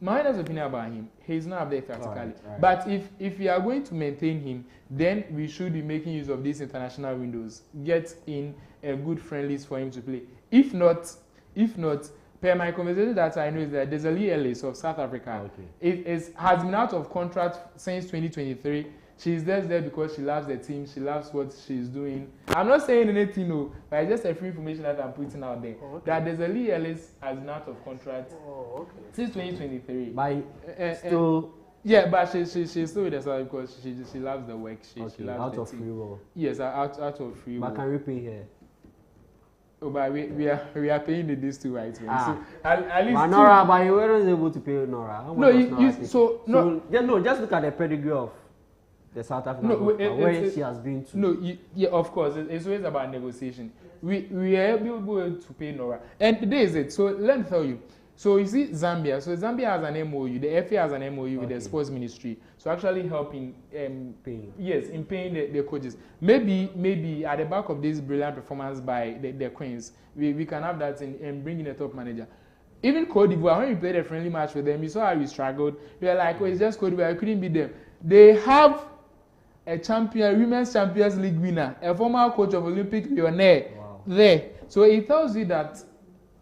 my honest opinion about him, he's not up there tactically. Right. But if we are going to maintain him, then we should be making use of these international windows. Get in a good friendlies for him to play. If not, per my conversation that I know is that Desiree Ellis of South Africa has been out of contract since 2023. She's just there because she loves the team. She loves what she's doing. I'm not saying anything, no, but it's just a free information that I'm putting out there. That Desiree Ellis has been out of contract since 2023. By still. Yeah, but she's still with us because she loves the work. She loves out the of team. free will. Yes, out of free will. But can we pay her? Oh, but we are paying these two white men. So at least Nora, but you weren't able to pay Nora. How much just look at the pedigree of the South African where she has been to. Of course, it's always about negotiation. We are able to pay Nora, and today is it. So let me tell you. So you see Zambia. So Zambia has an MOU. The FA has an MOU with the sports ministry. So actually helping, in paying the coaches. Maybe at the back of this brilliant performance by the Queens, we can have that and bring in a top manager. Even Cote d'Ivoire, when we played a friendly match with them, you saw how we struggled. We were like, oh, it's just Cote d'Ivoire. I couldn't beat them. They have a women's Champions League winner, a former coach of Olympic millionaire there. So it tells you that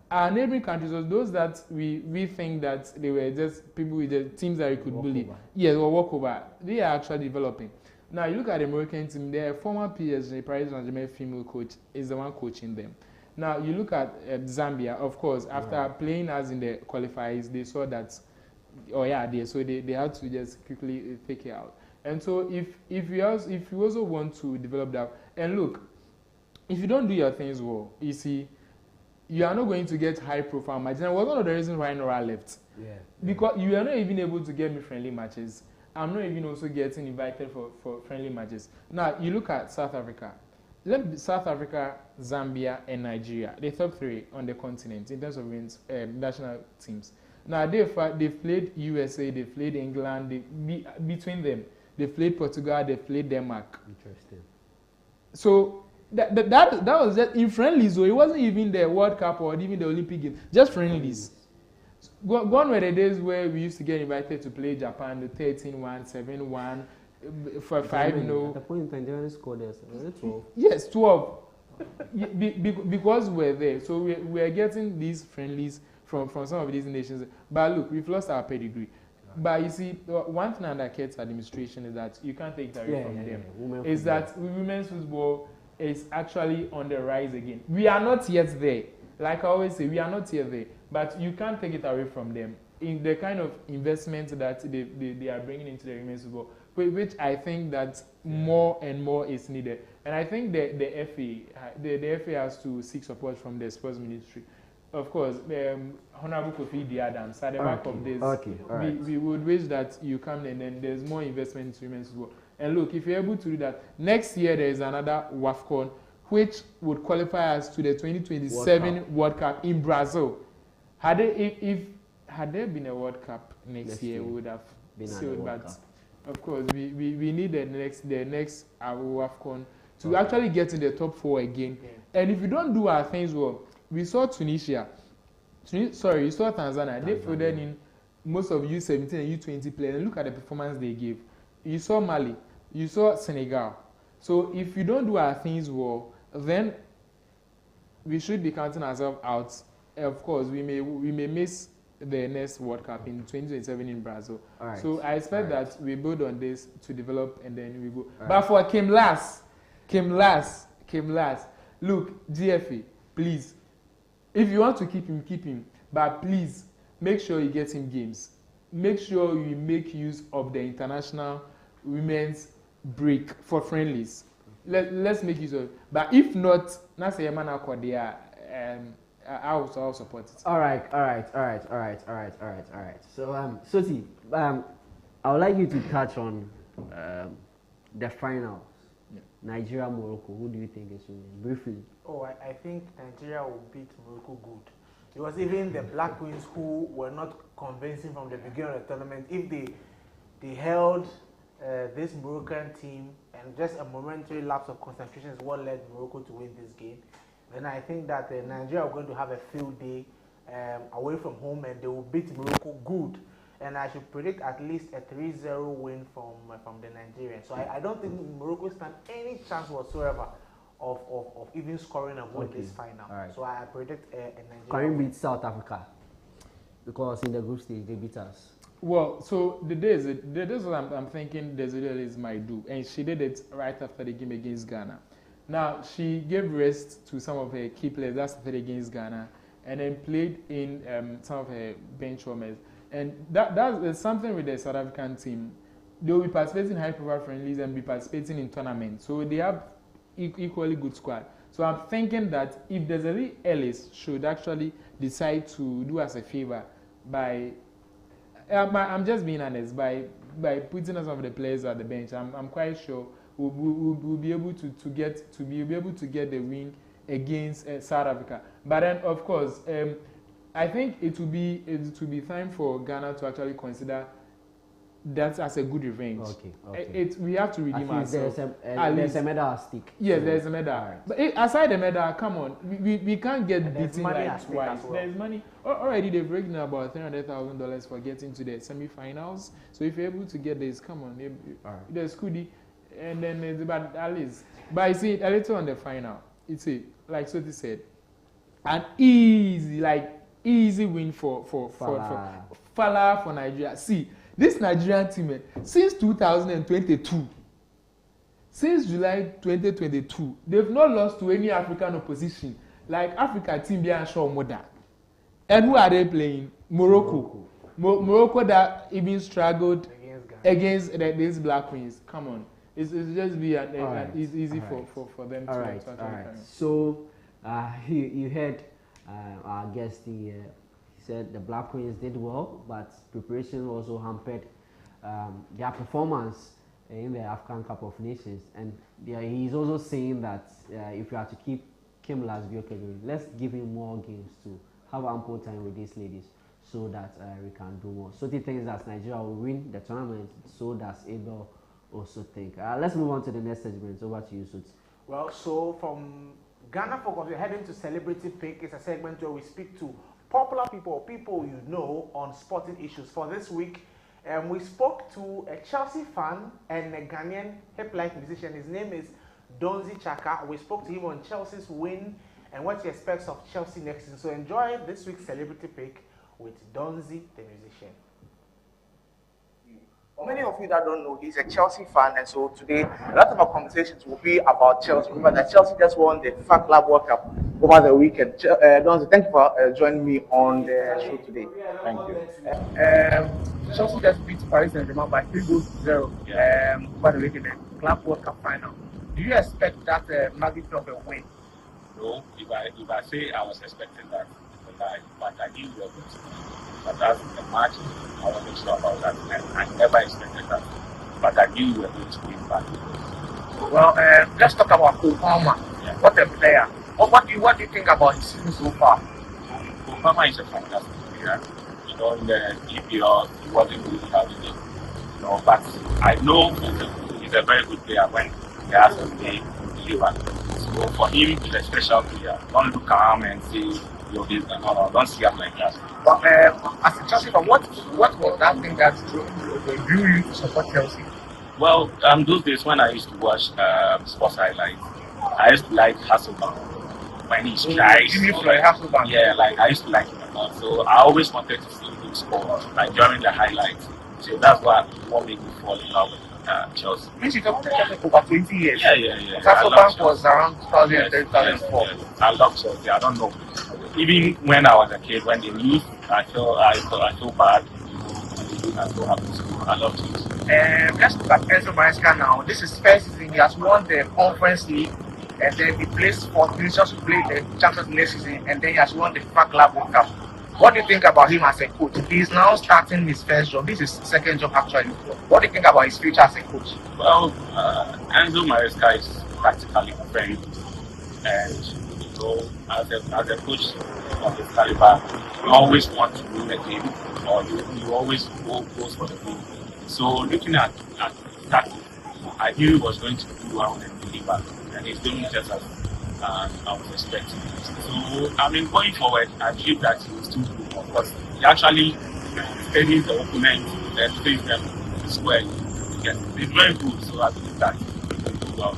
our neighboring countries, those that we think that they were just people with the teams that we could bully, or walk over, they are actually developing. Now you look at the American team, their former PSG, Paris Saint-Germain female coach is the one coaching them. Now you look at Zambia, of course, after playing us in the qualifiers, they saw that, so they had to just quickly take it out. And so if you also want to develop that, and look, if you don't do your things well, you see, you are not going to get high profile matches. And one of the reasons why Nora left. Because you are not even able to get me friendly matches. I'm not even also getting invited for friendly matches. Now, you look at South Africa. South Africa, Zambia, and Nigeria, the top three on the continent in terms of national teams. Now, they've played USA, they've played England, between them, they've played Portugal, they've played Denmark. Interesting. So, that was just in friendlies, so it wasn't even the World Cup or even the Olympic Games, just friendlies. Gone were the days where we used to get invited to play Japan, the 13-1, 7-1, for 5-0. At the point in time, they scored us. Was it 12? Yes, 12. Because we're there. So we're getting these friendlies from some of these nations. But look, we've lost our pedigree. But you see, one thing under Kate's administration is that you can't take that away from them. Is that women's football is actually on the rise again. We are not yet there. Like I always say, we are not yet there. But you can't take it away from them. In the kind of investment that they are bringing into the women's football, which I think that more and more is needed. And I think the FA has to seek support from the sports ministry. Of course, Honorable Kofi Adams, at the back of this, we would wish that you come and then there's more investment in women's football. And look, if you're able to do that, next year there is another WAFCON, which would qualify us to the 2027 World Cup in Brazil. Had there been a World Cup next year, we would have sealed. But of course, we need the next WAFCON to actually get in the top 4 again. And if you don't do our things well, we saw Tunisia. You saw Tanzania. They fielded in most of U17 and U20 players. And look at the performance they gave. You saw Mali. You saw Senegal. So if you don't do our things well, then we should be counting ourselves out. Of course, we may miss the next World Cup in 2027 in Brazil. So I expect that we build on this to develop and then we go. But for came last. Look, GFA, please. If you want to keep him. But please, make sure you get him games. Make sure you make use of the international women's break for friendlies. Let's make use of it. But if not, I'll support it. All right. So, Sottie, I would like you to touch on the finals. Nigeria, Morocco. Who do you think is winning? Briefly. Oh, I think Nigeria will beat Morocco good. It was even the Black Queens who were not convincing from the beginning of the tournament. If they held this Moroccan team and just a momentary lapse of concentration is what led Morocco to win this game, then I think that Nigeria are going to have a field day away from home and they will beat Morocco good. And I should predict at least a 3-0 win from the Nigerians. So I don't think Morocco stand any chance whatsoever of even scoring a goal this final. So I predict a Nigeria. Can you beat South Africa? Because in the group stage they beat us. Well, so the days what I'm thinking Desiree might do, and she did it right after the game against Ghana. Now she gave rest to some of her key players that started against Ghana, and then played in some of her bench warmers. And that's something with the South African team. They will be participating in high-profile friendlies and be participating in tournaments. So they have equally good squad. So I'm thinking that if Desiree Ellis should actually decide to do us a favor by, I'm just being honest, by putting some of the players at the bench, I'm quite sure we'll be able to get the win against South Africa. But then, of course, I think it will be time for Ghana to actually consider that as a good revenge. Okay. We have to redeem ourselves. There's a medal at stake. Yes, there's a medal. Right. But aside the medal, come on, we can't get beaten like twice. Well. There's money. Already they've raised about $300,000 for getting to the semi-finals. So if you're able to get this, come on, there's Kudi, and then it's about at least. But I see a little on the final. It's like Sottie said, an easy win for Fala for Nigeria. See, this Nigerian team, since 2022, since July 2022, they've not lost to any African opposition. Like Africa team, they are sure more than. And who are they playing? Morocco. Morocco that even struggled against these Black Queens. Come on. It's just be easy for them to actually. So, you heard our guest, he said the Black Queens did well, but preparation also hampered their performance in the African Cup of Nations. And he's also saying that if you have to keep Kim Lasbioke, let's give him more games to have ample time with these ladies so that we can do more. Sottie thinks that Nigeria will win the tournament, so does Abel also think. Let's move on to the next segment. Over to you, Sottie. Well, so from Ghana Focus, we're heading to Celebrity Pick. It's a segment where we speak to popular people you know on sporting issues. For this week, we spoke to a Chelsea fan and a Ghanaian hip-life musician. His name is Donzi Chaka. We spoke to him on Chelsea's win and what he expects of Chelsea next season. So enjoy this week's Celebrity Pick with Donzi the musician. For many of you that don't know, he's a Chelsea fan, and so today a lot of our conversations will be about Chelsea. Remember that Chelsea just won the FIFA Club World Cup over the weekend. Donzi, thank you for joining me on the show today. Thank you. Chelsea just beat Paris Saint-Germain by 3-0 over the weekend in the Club World Cup final. Do you expect that magnitude of a win? No, if I say I was expecting that, but I knew we were going to win. But that's the match, I wasn't sure about that. And I never expected that. But I knew we were going to win back. Well, let's talk about Obama. Yeah. What a player. What do you think about his season so far? Obama is a fantastic player. You know, in the EPL, he wasn't really having it. You know, but I know he's a very good player when he has to play deliver. So for him, he's a special player. Don't look at him and say, yo, this and no, don't see him like that. But as a Chelsea fan, what was that thing that drew you to support Chelsea? Well, those days when I used to watch sports highlights, I used to like Hasselbank when he strikes. You mean like Hasselbank? Yeah, like I used to like him a lot. So I always wanted to see him score, like during the highlights. So that's what made me fall in love with Chelsea. Means you talked to Chelsea for about 20 years. Yeah. Hasselbank was around 2003, 2004. Yes. I love Chelsea. I don't know. Even when I was a kid, when they lose, I feel bad. I feel happy. So I love Chelsea. Let's look at Enzo Maresca now. This is first season. He has won the Conference League, and then he plays for Vinicius to play the Champions League season, and then he has won the FIFA Club World Cup. What do you think about him as a coach? He is now starting his first job. This is his second job actually. What do you think about his future as a coach? Well, Enzo Maresca is practically a friend, and you know, as a coach of his caliber, you always want to win the game, or you always go for the win. So looking at that, I knew he was going to do well and deliver, and he's doing just as I was expecting. So I mean, going forward, I believe that he will still do, because he actually studies the opponent and plays them square. Yes, he's very good, so I believe that he will do well.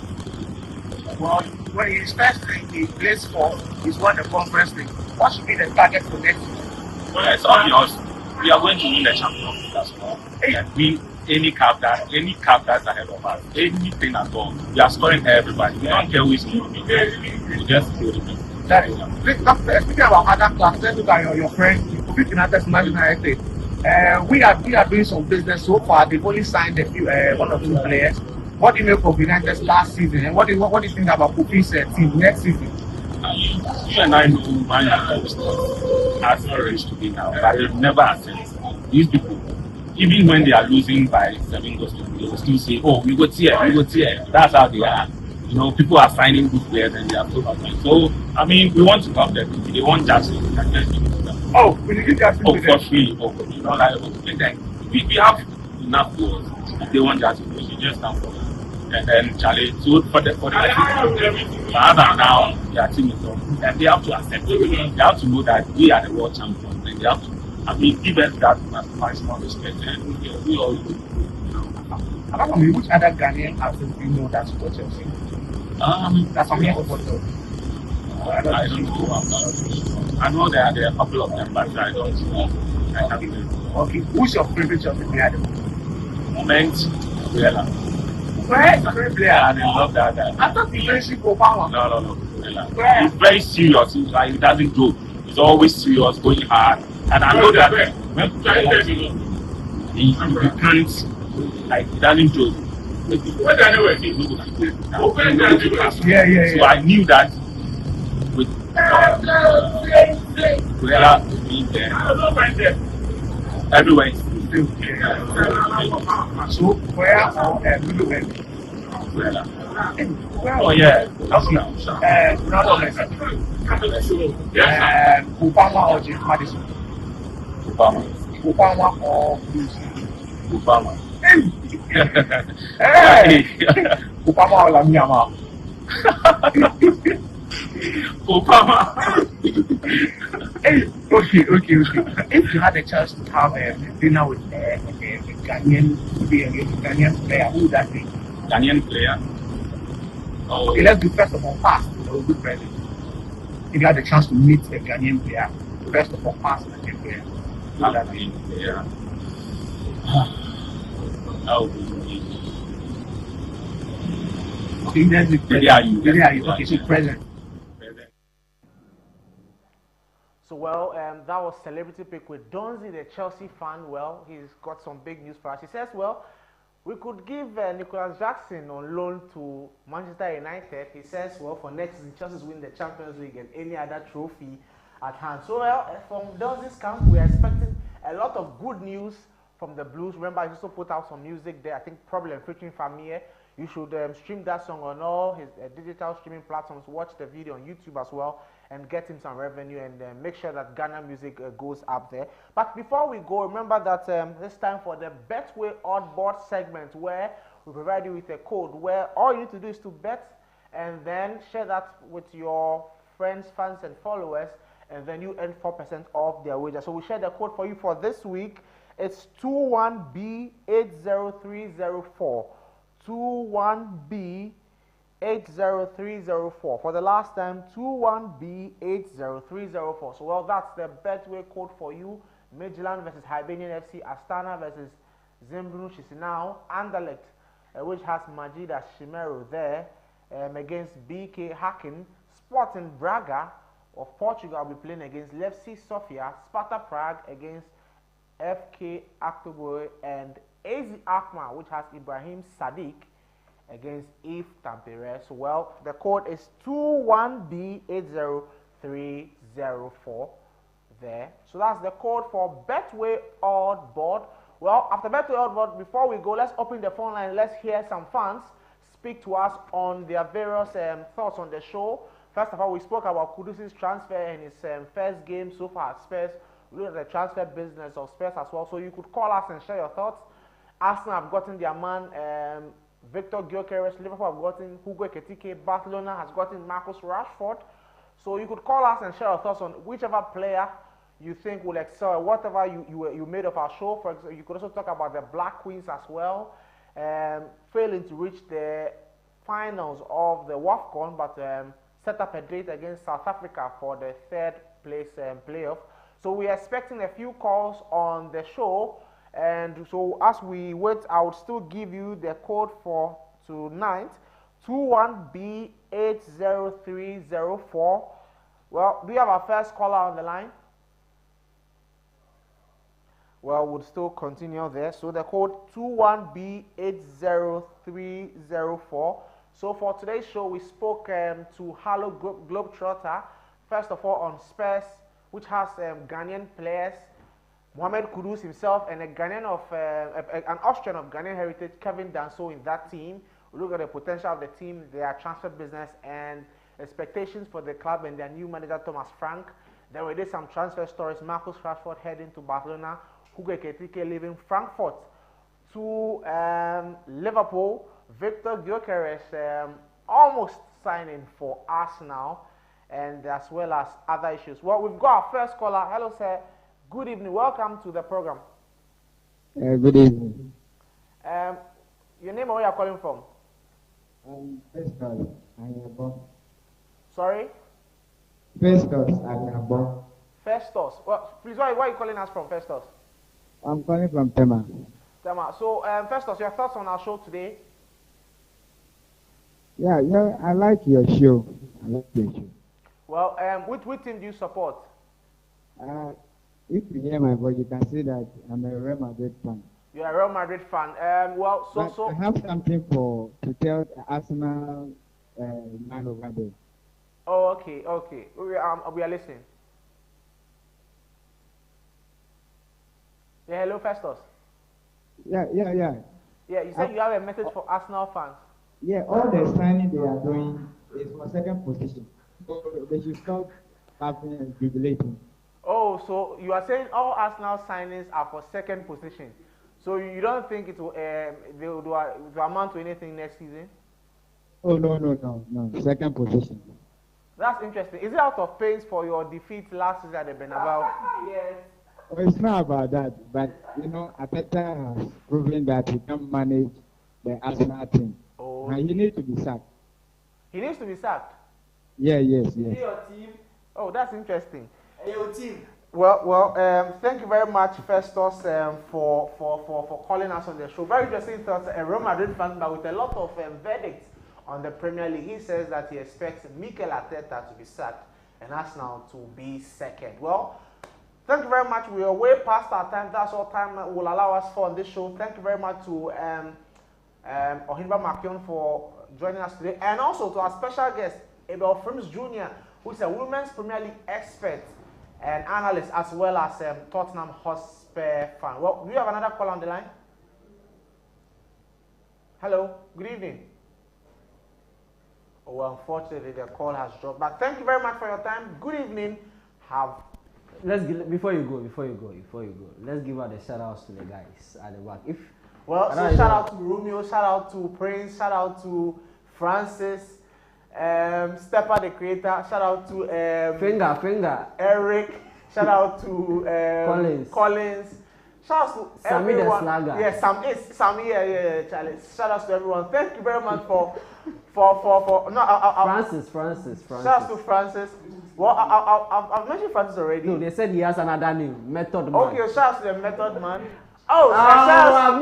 Well, when he first he plays for, he's won the Conference League. What should be the target for next season? Well, it's obvious. We are going to win the Champions League as well. And win any cup that's ahead of us. Anything at all. We are scoring everybody. We don't care who is going to be there. We just do it. Speaking about other clubs, let's look at your friend, United United. We are doing some business so far. They've only signed a few, one or two players. What do you make of United's last season? And what do you think about Kofi's team next season? You and I know Man United has courage to be now, but they've never accepted. These people, even when they are losing by 7 goals, they will still say, "Oh, we go here, we go here." That's how they are. you know, people are signing good players and they are so happy. So, I mean, we want to help them. If they want Jackson, we can just give it to them. Oh, will you give Jackson Oh, to for them? free. Oh, for free. Not like okay, then we have enough players. If they want Jackson, we should just come for them. And then Charlie, so for the father now, their team is on. And they have to accept it. They have to know that we are the world champions. And they have to, I mean, give us that maximum respect. And we all do. Apart from me, which other Ghanaian athletes do you know that support Chelsea? That's from here for football. I don't know. I know there are a couple of them, but I don't know. I haven't been. Okay, who's your favorite Chelsea player at the moment? Vela. Where's your favorite player? I love that guy. I thought you mentioned Obama. No. Vela. He's very serious. He's like, he doesn't joke. He's always serious, going hard. And I know that when he can't, like, he doesn't joke. Yeah. So I knew that with Vela being there, everywhere is still so where are Vela? Oh yeah. Obama or James Madison? Obama or Obama. Hey! Obama or Lamiyama? Obama. Hey, okay. If you had a chance to have a dinner with a Ghanaian player, who would that be? Ghanaian player? Oh. Okay, let's do first of all pass. Good present. If you had a chance to meet a Ghanaian player, first of all pass a Ghanaian player. Ghanaian player. That would be okay, let's do present. Okay, so present. So, well, that was Celebrity Pick with Donzi, the Chelsea fan. Well, he's got some big news for us. He says, well, we could give Nicholas Jackson on loan to Manchester United. He says, well, for next season, Chelsea's win the Champions League and any other trophy at hand. So, well, from Donzi's camp, we are expecting a lot of good news from the Blues. Remember, he also put out some music there, I think Problem featuring Famille. You should stream that song on all his digital streaming platforms. Watch the video on YouTube as well and get him some revenue and make sure that Ghana music goes up there. But before we go, remember that it's time for the Betway Oddboard segment where we provide you with a code where all you need to do is to bet and then share that with your friends, fans, and followers, and then you earn 4% off their wager. So we share the code for you for this week. It's 21B80304. 21B80304. For the last time, 21B80304. So, well, that's the Betway code for you. Midland versus Hibernian FC, Astana versus Zimbru Chisinau, Anderlecht, which has Majida Shimero there, against BK Hacken, Sporting Braga of Portugal will be playing against Lefsi Sofia, Sparta Prague against FK Aktoboe, and AZ Akma, which has Ibrahim Sadiq against Eve Tampere. So, well, the code is 21B80304 there. So that's the code for Betway Oddboard. Well, after Betway Oddboard, before we go, let's open the phone line. Let's hear some fans speak to us on their various thoughts on the show. First of all, we spoke about Kudusi's transfer and his first game so far at Spurs. We looked at the transfer business of Spurs as well. So you could call us and share your thoughts. Arsenal have gotten their man, Victor Gyökeres. Liverpool have gotten Hugo Ekitike. Barcelona has gotten Marcus Rashford. So you could call us and share your thoughts on whichever player you think will excel, whatever you made of our show. For example, you could also talk about the Black Queens as well, failing to reach the finals of the WAFCON, but set up a date against South Africa for the third place playoff. So we are expecting a few calls on the show. And so as we wait, I would still give you the code for tonight, 21B80304. Well, do you have our first caller on the line? Well, we'll still continue there. So the code 21B80304. So for today's show, we spoke to Hello Globetrotter, first of all on Spurs, which has Ghanaian players, Mohamed Kudus himself, and a Ghanaian of an Austrian of Ghanaian heritage, Kevin Danso, in that team. We look at the potential of the team, their transfer business, and expectations for the club and their new manager, Thomas Frank. Then we did some transfer stories. Marcus Rashford heading to Barcelona, Hugo Ekitike leaving Frankfurt to Liverpool. Victor Gyökeres almost signing for Arsenal, and as well as other issues. Well, we've got our first caller. Hello, sir. Good evening. Welcome to the program. Good evening. Your name or where you're calling from? Festus Anyabo. Sorry? Festus Anyabo. Festus. Well, please, where are you calling us from, Festus? I'm calling from Tema. Tema. So, Festus, your thoughts on our show today? Yeah, I like your show. I like your show. Well, which team do you support? If you hear my voice, you can see that I'm a Real Madrid fan. You're a Real Madrid fan. So I have something to tell the Arsenal man over there. Oh, okay. We are listening. Yeah, hello, Festus. Yeah. Yeah, you said you have a message for Arsenal fans. Yeah, all the signing they are doing is for second position. So they should stop having and jubilating. Oh, so you are saying all Arsenal signings are for second position. So you don't think it will they will amount to anything next season? Oh no. Second position. That's interesting. Is it out of pains for your defeat last season at the Bernabeu? Yes. Oh, it's not about that, but Arteta has proven that he can manage the Arsenal team. Oh. And he needs to be sacked. He needs to be sacked? Yes. Is he your team? Oh, that's interesting. Your team. Well, thank you very much, Festus, for calling us on the show. Very interesting thoughts. A Real Madrid fan, but with a lot of verdicts on the Premier League. He says that he expects Mikel Arteta to be sacked and Arsenal to be second. Well, thank you very much. We are way past our time. That's all time will allow us for on this show. Thank you very much to OHENBA MCKEOWN for joining us today, and also to our special guest, Abel Frims Jr., who is a Women's Premier League expert and analyst, as well as Tottenham Hotspur fan. Well, do you have another call on the line? Hello, good evening. Oh, unfortunately, the call has dropped. But thank you very much for your time. Good evening. Before you go, let's give out the shout outs to the guys at the back. Shout out to Romeo, shout out to Prince, shout out to Francis, Stepper the creator, shout out to Finger, Eric, shout out to Collins, shout out to Sammy everyone. the Slugger. Yeah, Sammy, Charlie. Shout out to everyone. Thank you very much for Francis. Shout out to Francis. Well, I've mentioned Francis already. No, they said he has another name, Method Man. Okay, shout out to the Method Man. Shout out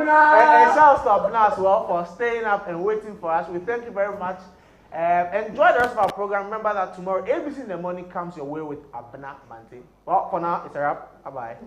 to Abna as well for staying up and waiting for us. We thank you very much. Enjoy the rest of our program. Remember that tomorrow, ABC in the morning comes your way with Abna Mante. Well, for now, it's a wrap. Bye-bye.